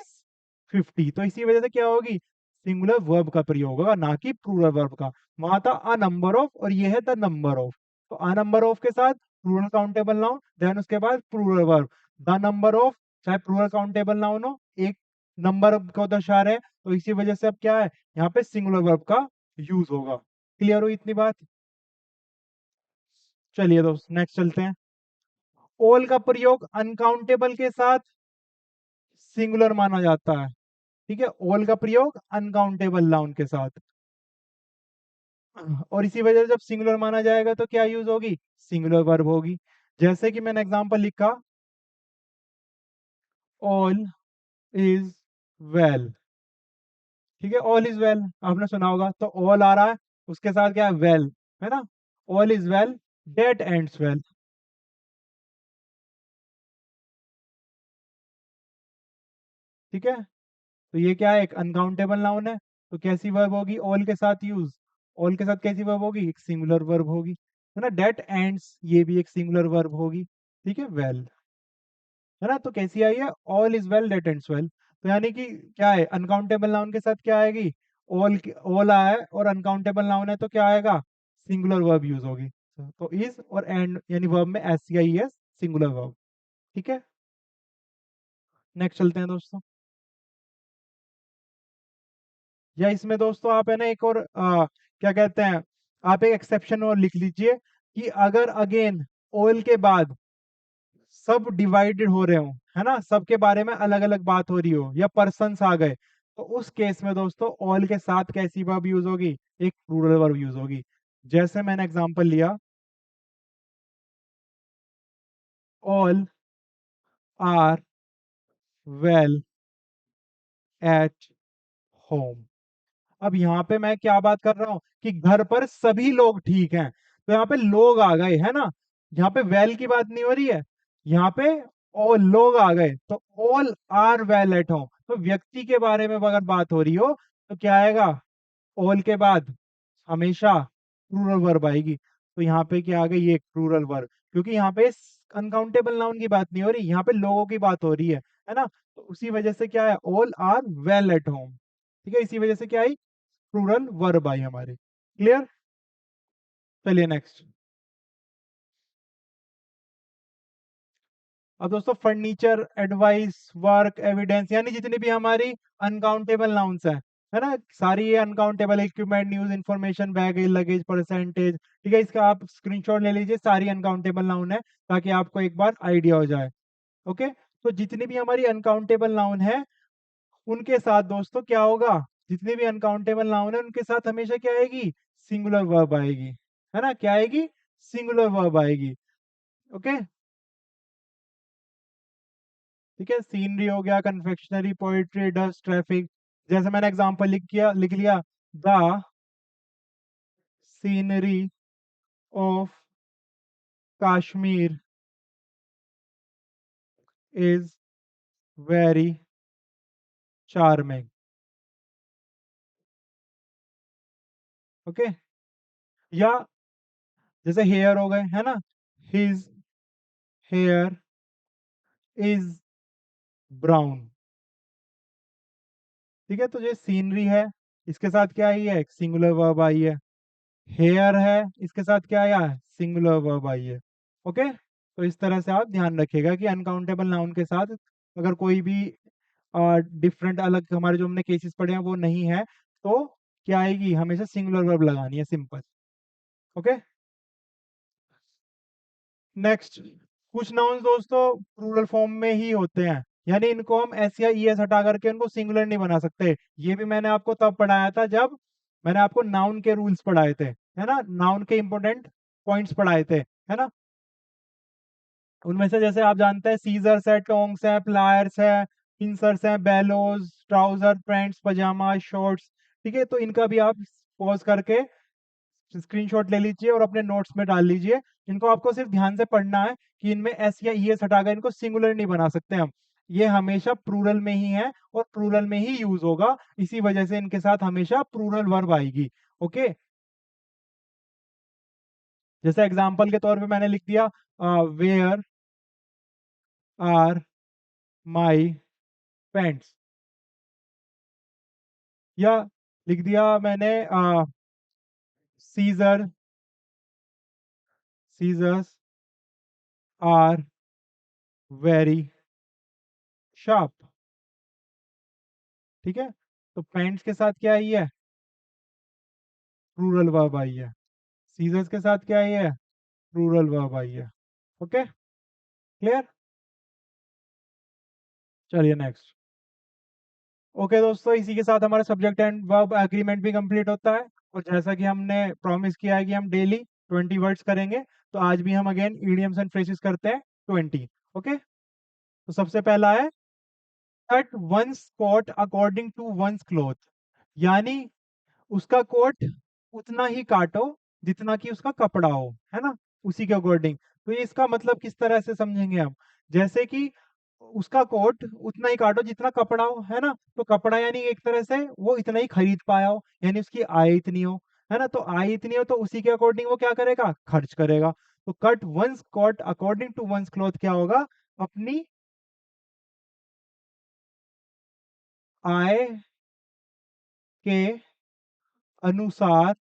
50, तो इसी वजह से क्या होगी, सिंगुलर वर्ब का प्रयोग होगा, ना कि प्लूरल वर्ब का। वहां था अ नंबर ऑफ और ये है द नंबर ऑफ। तो अ नंबर ऑफ के साथ प्लूरल काउंटेबल नाउन, देन उसके बाद plural verb. The number of चाहे प्लूरल काउंटेबल नाउन हो, एक नंबर को दर्शा रहे हैं, तो इसी वजह से अब क्या है, यहाँ पे सिंगुलर वर्ब का यूज होगा। क्लियर हो इतनी बात? चलिए दोस्त नेक्स्ट चलते हैं। ऑल का प्रयोग अनकाउंटेबल के साथ सिंगुलर माना जाता है। ठीक है, ऑल का प्रयोग अनकाउंटेबल नाउन के साथ, और इसी वजह से जब सिंगुलर माना जाएगा तो क्या यूज होगी, सिंगुलर वर्ब होगी। जैसे कि मैंने एग्जांपल लिखा, ऑल इज वेल। ठीक है, ऑल इज वेल आपने सुना होगा, तो ऑल आ रहा है, उसके साथ क्या है, वेल, है ना। All is well that ends well. ठीक है, तो ये क्या है, एक अनकाउंटेबल नाउन है, तो कैसी वर्ब होगी, ऑल के साथ यूज, ऑल के साथ कैसी वर्ब होगी, एक सिंगुलर वर्ब होगी, है ना। डेट एंड्स ये भी एक सिंगुलर वर्ब होगी। ठीक है, वेल, है ना। तो कैसी आई है, all is well that ends well. तो यानी कि क्या है, अनकाउंटेबल नाउन के साथ क्या आएगी, ऑल, ऑल आया है और अनकाउंटेबल नाउन है, तो क्या आएगा, सिंगुलर वर्ब यूज होगी। तो इज और एंड यानी वर्ब में S C I S, singular verb. ठीक है, नेक्स्ट चलते हैं दोस्तों। या इसमें दोस्तों आप है ना एक और क्या कहते हैं, आप एक एक्सेप्शन और लिख लीजिए कि अगर अगेन ऑल के बाद सब डिवाइडेड हो रहे हो, है ना, सबके बारे में अलग अलग बात हो रही हो, या पर्सन्स आ गए, तो उस केस में दोस्तों ऑल के साथ कैसी वर्ब यूज होगी, एक प्लूरल वर्ब यूज होगी। जैसे मैंने एग्जांपल लिया, all are well at home. अब यहाँ पे मैं क्या बात कर रहा हूँ कि घर पर सभी लोग ठीक हैं, तो यहाँ पे लोग आ गए, है ना। यहाँ पे वेल की बात नहीं हो रही है, यहाँ पे ऑल लोग आ गए, तो all are well at home, तो व्यक्ति के बारे में अगर बात हो रही हो तो क्या आएगा, ऑल के बाद हमेशा प्लूरल वर्ब आएगी। तो यहाँ पे क्या आ गई, ये प्लूरल वर्ब, क्योंकि यहाँ पे अनकाउंटेबल नाउन की बात नहीं हो रही, यहाँ पे लोगों की बात हो रही है ना। तो उसी वजह से क्या है, all are well at home. ठीक है, इसी वजह से क्या आई, प्लूरल वर्ब आई हमारी। क्लियर? चलिए नेक्स्ट। अब दोस्तों फर्नीचर, एडवाइस, वर्क, एविडेंस, यानी जितनी भी हमारी अनकाउंटेबल नाउन्स हैं, है ना, सारी ये uncountable, equipment, news, information, baggage, luggage, percentage. ठीक है, इसका आप स्क्रीनशॉट ले लीजिए, सारी अनकाउंटेबल नाउन है, ताकि आपको एक बार आइडिया हो जाए। ओके, तो जितनी भी हमारी अनकाउंटेबल नाउन है, उनके साथ दोस्तों क्या होगा, जितने भी अनकाउंटेबल नाउन है उनके साथ हमेशा क्या आएगी, सिंगुलर वर्ब आएगी, है ना, क्या आएगी, सिंगुलर वर्ब आएगी। ओके, ठीक है, सीनरी हो गया, कन्फेक्शनरी, पोइट्री, डस्ट, ट्रैफिक। जैसे मैंने एग्जांपल लिख लिया, the scenery of Kashmir is very charming. Okay, या जैसे हेयर हो गए, है ना, हिज हेयर इज ब्राउन। ठीक है, तो ये सीनरी है, इसके साथ क्या आई है, एक सिंगुलर वर्ब आई है। हेयर है, इसके साथ क्या आया है, सिंगुलर वर्ब आई है। ओके, तो इस तरह से आप ध्यान रखिएगा कि अनकाउंटेबल नाउन के साथ अगर कोई भी डिफरेंट अलग हमारे जो हमने केसेस पढ़े हैं वो नहीं है, तो क्या आएगी, हमेशा सिंगुलर वर्ब लगानी है, सिंपल। Okay, next. कुछ नाउन्स दोस्तों प्लूरल फॉर्म में ही होते हैं, यानी इनको हम एस या ई एस हटा करके उनको सिंगुलर नहीं बना सकते। ये भी मैंने आपको तब पढ़ाया था जब मैंने आपको नाउन के रूल्स पढ़ाए थे, है ना, नाउन के इंपॉर्टेंट पॉइंट्स पढ़ाए थे, है ना। उनमें से जैसे आप जानते हैं, सीजर्स है, टोंग्स है, प्लायर्स है, पिंसर्स है, बेलोज, ट्राउजर, पैंट्स, पजामा, शॉर्ट्स। ठीक है, तो इनका भी आप पॉज करके स्क्रीनशॉट ले लीजिए और अपने नोट्स में डाल लीजिए, इनको आपको सिर्फ ध्यान से पढ़ना है कि इनमें एस या ई एस हटाकर इनको सिंगुलर नहीं बना सकते हम। ये हमेशा प्लूरल में ही है और प्लूरल में ही यूज होगा, इसी वजह से इनके साथ हमेशा प्लूरल वर्ब आएगी। ओके, जैसे एग्जांपल के तौर पे मैंने लिख दिया वेयर आर माई पेंट्स, या लिख दिया मैंने scissor scissors are very sharp. ठीक है, तो पेंट्स के साथ क्या आई है, प्लूरल वर्ब आई है। सीजर्स के साथ क्या आई है, प्लूरल वर्ब आई है। Okay, clear. चलिए नेक्स्ट। ओके दोस्तों, इसी के साथ हमारा सब्जेक्ट एंड वर्ब एग्रीमेंट भी कंप्लीट होता है। और जैसा कि हमने प्रॉमिस किया है कि हम डेली 20 वर्ड्स करेंगे, तो आज भी हम अगेन इडियम्स एंड फ्रेजेस करते हैं 20। ओके, तो सबसे पहला है cut one's coat according to one's cloth, यानी उसका कोट उतना ही काटो जितना कि उसका कपड़ा हो, है ना, उसी के अकॉर्डिंग। तो ये इसका मतलब किस तरह से समझेंगे हम, जैसे कि उसका कोट उतना ही काटो जितना कपड़ा हो, है ना, तो कपड़ा यानी एक तरह से वो इतना ही खरीद पाया हो, यानी उसकी आय इतनी हो, है ना, तो आय इतनी हो तो उसी के अकॉर्डिंग वो क्या करेगा, खर्च करेगा। तो cut one's coat according to one's cloth क्या होगा, अपनी आय के अनुसार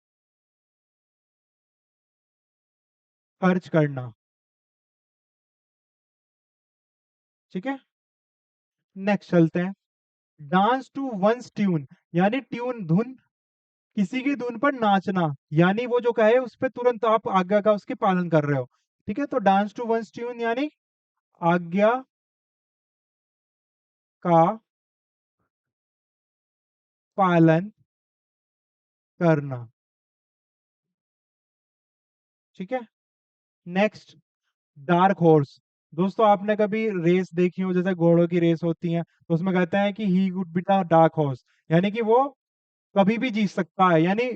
खर्च करना। ठीक है, नेक्स्ट चलते हैं। डांस टू वंस ट्यून, यानी ट्यून धुन, किसी की धुन पर नाचना, यानी वो जो कहे उस पे तुरंत आप आज्ञा का उसके पालन कर रहे हो। ठीक है, तो डांस टू वंस ट्यून यानी आज्ञा का पालन करना। ठीक है, नेक्स्ट, डार्क हॉर्स। दोस्तों आपने कभी रेस देखी हो, जैसे घोड़ों की रेस होती है, तो उसमें कहते हैं कि he would be the dark horse, यानी कि वो कभी भी जीत सकता है, यानी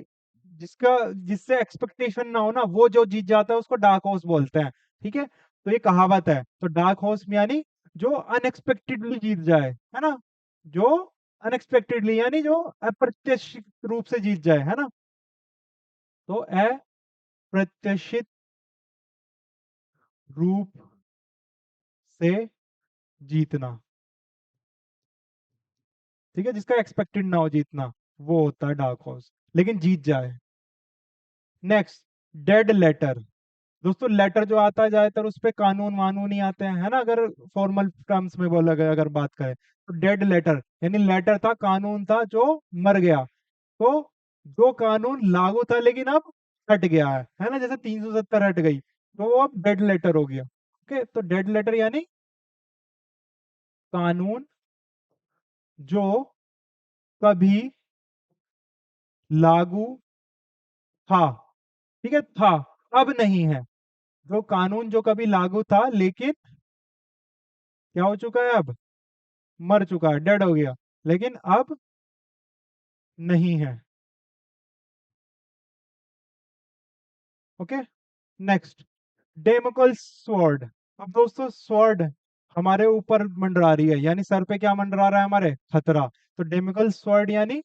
जिसका जिससे एक्सपेक्टेशन ना हो ना, वो जो जीत जाता है उसको डार्क हॉर्स बोलते हैं। ठीक है, तो ये कहावत है, तो डार्क हॉर्स में यानी जो अनएक्सपेक्टेडली जीत जाए, है ना, जो अनएक्सपेक्टेडली यानी जो अप्रत्याशित रूप से जीत जाए, है ना, तो अप्रत्याशित रूप से जीतना। ठीक है, जिसका एक्सपेक्टेड ना हो जीतना, वो होता है डार्क हॉर्स, लेकिन जीत जाए। Next, dead letter. दोस्तों लेटर जो आता है ज्यादातर उस पे कानून वानून ही आते हैं, है ना, अगर फॉर्मल टर्म्स में बोला गया अगर बात करें, तो डेड लेटर यानी लेटर था, कानून था जो मर गया, तो जो कानून लागू था लेकिन अब हट गया है ना, जैसे 370 हट गई, तो वो अब डेड लेटर हो गया। ओके, तो डेड लेटर यानी कानून जो कभी लागू था। ठीक है, था, अब नहीं है। जो कानून जो कभी लागू था लेकिन क्या हो चुका है, अब मर चुका है, डेड हो गया, लेकिन अब नहीं है। Okay, next, Damocles sword. अब दोस्तों स्वॉर्ड हमारे ऊपर मंडरा रही है, यानी सर पे क्या मंडरा रहा है, हमारे खतरा, तो डेमोकल स्वॉर्ड यानी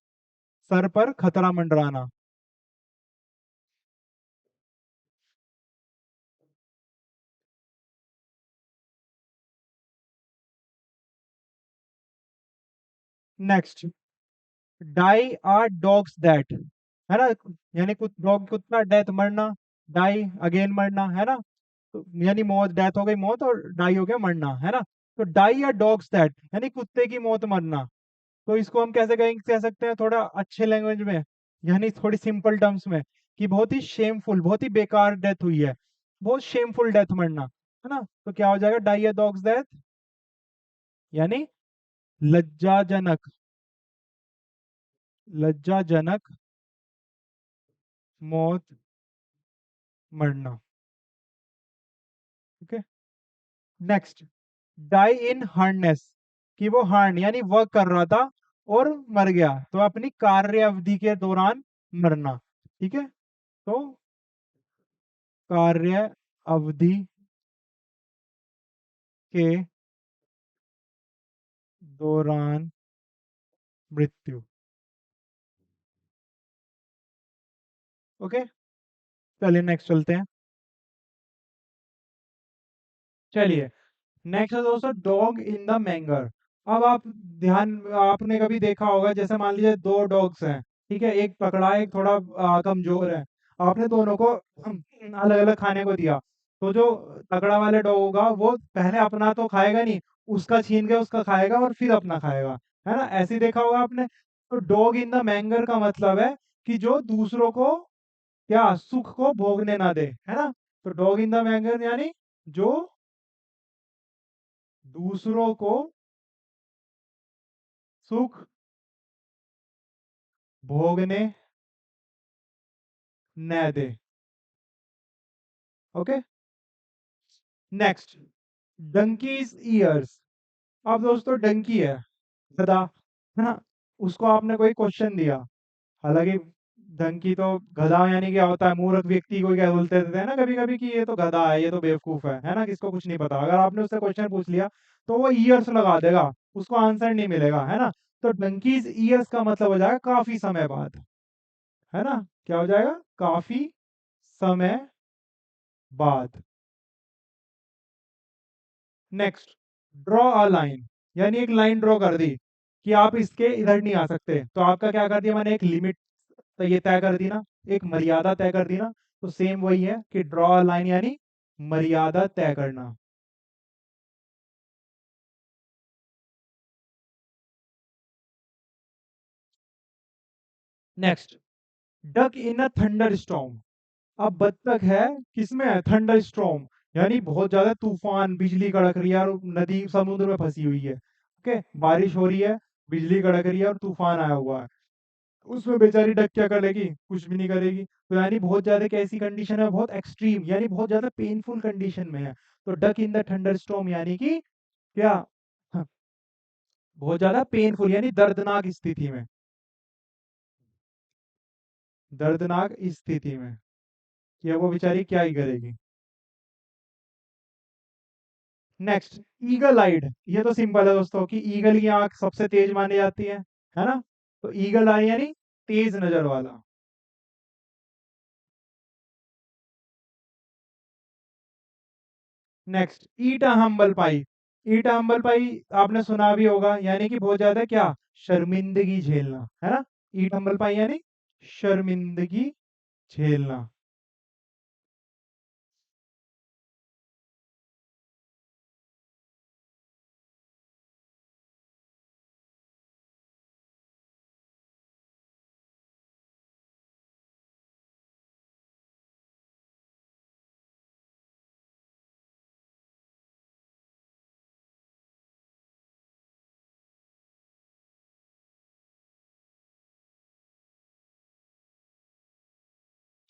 सर पर खतरा मंडराना। Next, die are dogs that, है ना, यानी कुछ डॉग कुत्ता डेथ मरना, डाई अगेन मरना, है ना, तो यानी मौत, डेथ हो गई मौत और डाई हो गया मरना, है ना, तो डाई आर डॉग्स दैट यानी कुत्ते की मौत मरना। तो इसको हम कैसे कहेंगे, कह सकते हैं थोड़ा अच्छे लैंग्वेज में, यानी थोड़ी सिंपल टर्म्स में, कि बहुत ही शेमफुल, बहुत ही बेकार डेथ हुई है, बहुत शेमफुल डेथ मरना, है ना, तो क्या हो जाएगा, डाई या डॉग्स डेथ यानी लज्जाजनक, लज्जाजनक मौत मरना। ओके, नेक्स्ट, डाई इन हार्नेस, कि वो हार्न यानी वर्क कर रहा था और मर गया, तो अपनी कार्य अवधि के दौरान मरना। ठीक है, तो कार्य अवधि के दौरान मृत्यु। ओके, चलिए नेक्स्ट चलते हैं। चलिए नेक्स्ट है दोस्तों डॉग इन द मैंगर। अब आप ध्यान, आपने कभी देखा होगा, जैसे मान लीजिए दो डॉग्स हैं, ठीक है, एक तगड़ा है, एक थोड़ा कमजोर है। आपने दोनों को अलग अलग खाने को दिया, तो जो तगड़ा वाले डॉग होगा वो पहले अपना तो खाएगा नहीं, उसका छीन के उसका खाएगा और फिर अपना खाएगा, है ना? ऐसे ही देखा होगा आपने। तो डॉग इन द मैंगर का मतलब है कि जो दूसरों को क्या सुख को भोगने ना दे, है ना? तो डॉग इन द मैंगर यानी जो दूसरों को सुख भोगने न दे। Okay, next donkeys years. अब दोस्तों डंकी है, गधा, है ना? उसको आपने कोई क्वेश्चन दिया, हालांकि डंकी तो गधा यानी क्या होता है, मूर्ख व्यक्ति को क्या बोलते थे ना कभी कभी, कि ये तो गधा है, ये तो बेवकूफ है ना, किसको कुछ नहीं पता। अगर आपने उससे क्वेश्चन पूछ लिया तो वो ईयर्स लगा देगा, उसको आंसर नहीं मिलेगा, है ना? तो डंकीज ईयर्स का मतलब हो जाएगा काफी समय बाद, है ना? क्या हो जाएगा? काफी समय बाद। नेक्स्ट ड्रॉ अ लाइन, यानी एक लाइन ड्रॉ कर दी कि आप इसके इधर नहीं आ सकते, तो आपका क्या कर दिया मैंने, एक लिमिट तो ये तय कर दी ना, एक मर्यादा तय कर दी ना। तो सेम वही है कि ड्रॉ अ लाइन यानी मर्यादा तय करना। नेक्स्ट डक इन अ थंडर स्टॉर्म। अब बत्तख है किसमें है? थंडर स्टॉर्म, यानी बहुत ज्यादा तूफान, बिजली कड़क रही है और नदी समुद्र में फंसी हुई है। ओके, बारिश हो रही है, बिजली कड़क रही है और तूफान आया हुआ है। उसमें बेचारी डक क्या करेगी? कुछ भी नहीं करेगी। तो यानी बहुत ज्यादा कैसी कंडीशन है, बहुत एक्सट्रीम, यानी बहुत ज्यादा पेनफुल कंडीशन में है। तो duck in the thunder storm यानी कि क्या? हाँ, बहुत ज्यादा पेनफुल यानी दर्दनाक स्थिति में, दर्दनाक स्थिति में, कि अब वो बेचारी क्या ही करेगी। नेक्स्ट ईगल आइड। ये तो सिंपल है दोस्तों कि ईगल की आंख सबसे तेज मानी जाती है ना? तो ईगल आई यानी तेज नजर वाला। Next eat a humble pie. Eat a humble pie आपने सुना भी होगा, यानी कि बहुत ज्यादा क्या, शर्मिंदगी झेलना, है ना? ईट हम्बल पाई यानी शर्मिंदगी झेलना।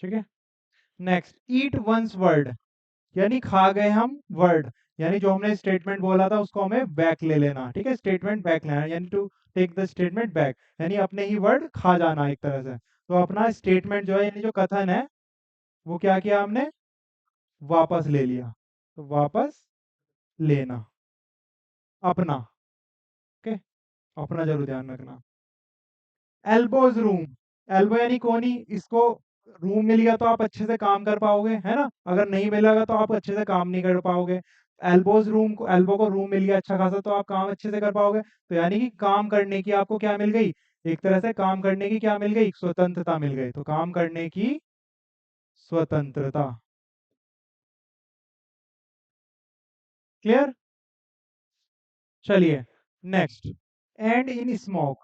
ठीक है, नेक्स्ट ईट वंस वर्ड, यानी खा गए हम वर्ड, यानी जो हमने स्टेटमेंट बोला था उसको हमें बैक ले लेना। ठीक है, स्टेटमेंट बैक लेना यानी to take the statement back, यानी अपने ही वर्ड खा जाना एक तरह से। तो अपना स्टेटमेंट जो है, यानी जो कथन है, वो क्या किया हमने? वापस ले लिया। तो वापस लेना, अपना। ओके, अपना जरूर ध्यान रखना। एल्बोज रूम, एल्बो यानी कोनी, इसको रूम मिल गया तो आप अच्छे से काम कर पाओगे, है ना? अगर नहीं मिलेगा तो आप अच्छे से काम नहीं कर पाओगे। एल्बोज रूम को, एल्बो को रूम मिल गया अच्छा खासा, तो आप काम अच्छे से कर पाओगे। तो यानी कि काम करने की आपको क्या मिल गई? एक तरह से काम करने की क्या मिल गई? स्वतंत्रता मिल गई। तो काम करने की स्वतंत्रता। क्लियर? चलिए नेक्स्ट एंड इन स्मोक।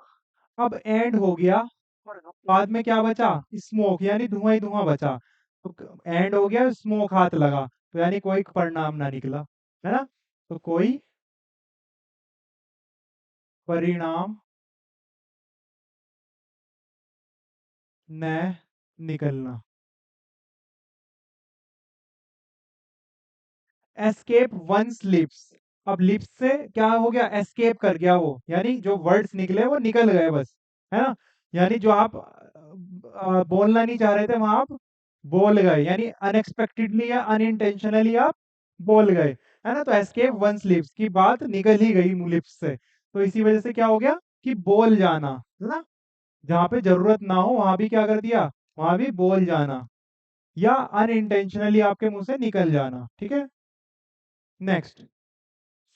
अब एंड हो गया और बाद में क्या बचा? स्मोक, यानी धुआं ही धुआं बचा। तो एंड हो गया, स्मोक हाथ लगा, तो यानी कोई परिणाम ना निकला, है ना? तो कोई परिणाम न निकलना। Escape one's lips. अब लिप्स से क्या हो गया? एस्केप कर गया वो, यानी जो वर्ड्स निकले वो निकल गए बस, है ना? यानी जो आप बोलना नहीं चाह रहे थे वहां आप बोल गए, यानी अनएक्सपेक्टेडली या अनइंटेंशनली आप बोल गए, है ना। तो एस्केप वंस लिप्स की बात निकल ही गई मुंह लिप्स से, तो इसी वजह से क्या हो गया कि बोल जाना, है ना। जहां पे जरूरत ना हो वहां भी क्या कर दिया, वहां भी बोल जाना, या अनइंटेंशनली आपके मुंह से निकल जाना, ठीक है। Next,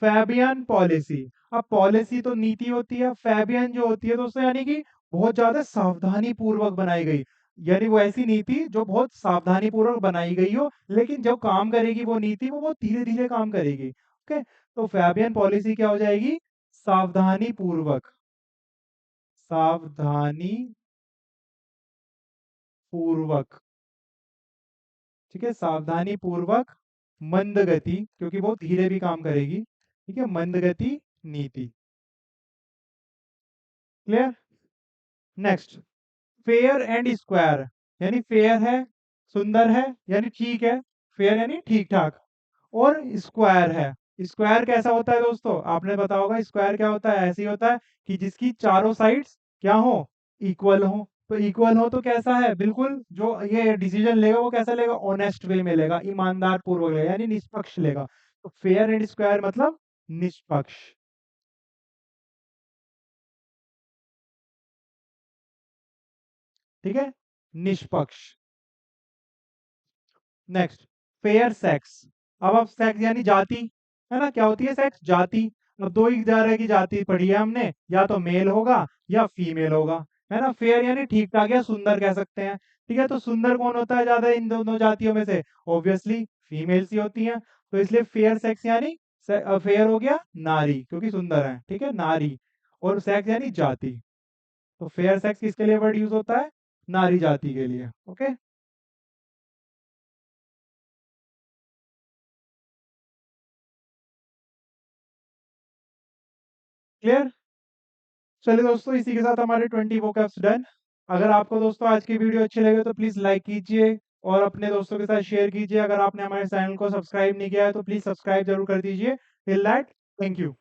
Fabian policy. अब पॉलिसी तो नीति होती है, फैबियन जो होती है दोस्तों यानी कि बहुत ज्यादा सावधानी पूर्वक बनाई गई, यानी वो ऐसी नीति जो बहुत सावधानी पूर्वक बनाई गई हो, लेकिन जब काम करेगी वो नीति वो बहुत धीरे धीरे काम करेगी, ओके। तो फैबियन पॉलिसी क्या हो जाएगी, सावधानी पूर्वक, सावधानी पूर्वक, ठीक है, सावधानी पूर्वक मंद गति, क्योंकि बहुत धीरे भी काम करेगी, ठीक है, मंद गति नीति। Clear. Next, fair and square, यानी फेयर है, सुंदर है, यानी ठीक है, फेयर यानी ठीक ठाक, और स्क्वायर है। स्क्वायर कैसा होता है दोस्तों, आपने पता होगा स्क्वायर क्या होता है, ऐसे ही होता है कि जिसकी चारों साइड्स क्या हो, इक्वल हो। तो इक्वल हो तो कैसा है, बिल्कुल जो ये डिसीजन लेगा वो कैसा लेगा, ऑनेस्ट वे में लेगा, ईमानदार पूर्वक लेगा, यानी निष्पक्ष लेगा। तो फेयर एंड स्क्वायर मतलब निष्पक्ष, ठीक है, निष्पक्ष। Next, fair sex. अब सेक्स यानी जाति, है ना, क्या होती है सेक्स, जाति। अब दो ही तरह की जाति पढ़ी है हमने, या तो मेल होगा या फीमेल होगा, है ना। फेयर यानी ठीक ठाक या सुंदर कह सकते हैं, ठीक है। तो सुंदर कौन होता है ज्यादा इन दोनों जातियों में से, ऑब्वियसली फीमेल्स ही होती हैं। तो इसलिए फेयर सेक्स यानी फेयर हो गया नारी, क्योंकि सुंदर है, ठीक है, नारी, और सेक्स यानी जाति। तो फेयर सेक्स किसके लिए वर्ड यूज होता है, नारी जाति के लिए, ओके। क्लियर। चलिए दोस्तों, इसी के साथ हमारे 20 वोकैब्स डन। अगर आपको दोस्तों आज की वीडियो अच्छी लगे तो प्लीज़ लाइक कीजिए और अपने दोस्तों के साथ शेयर कीजिए। अगर आपने हमारे चैनल को सब्सक्राइब नहीं किया है तो प्लीज़ सब्सक्राइब जरूर कर दीजिए। Till that, thank you.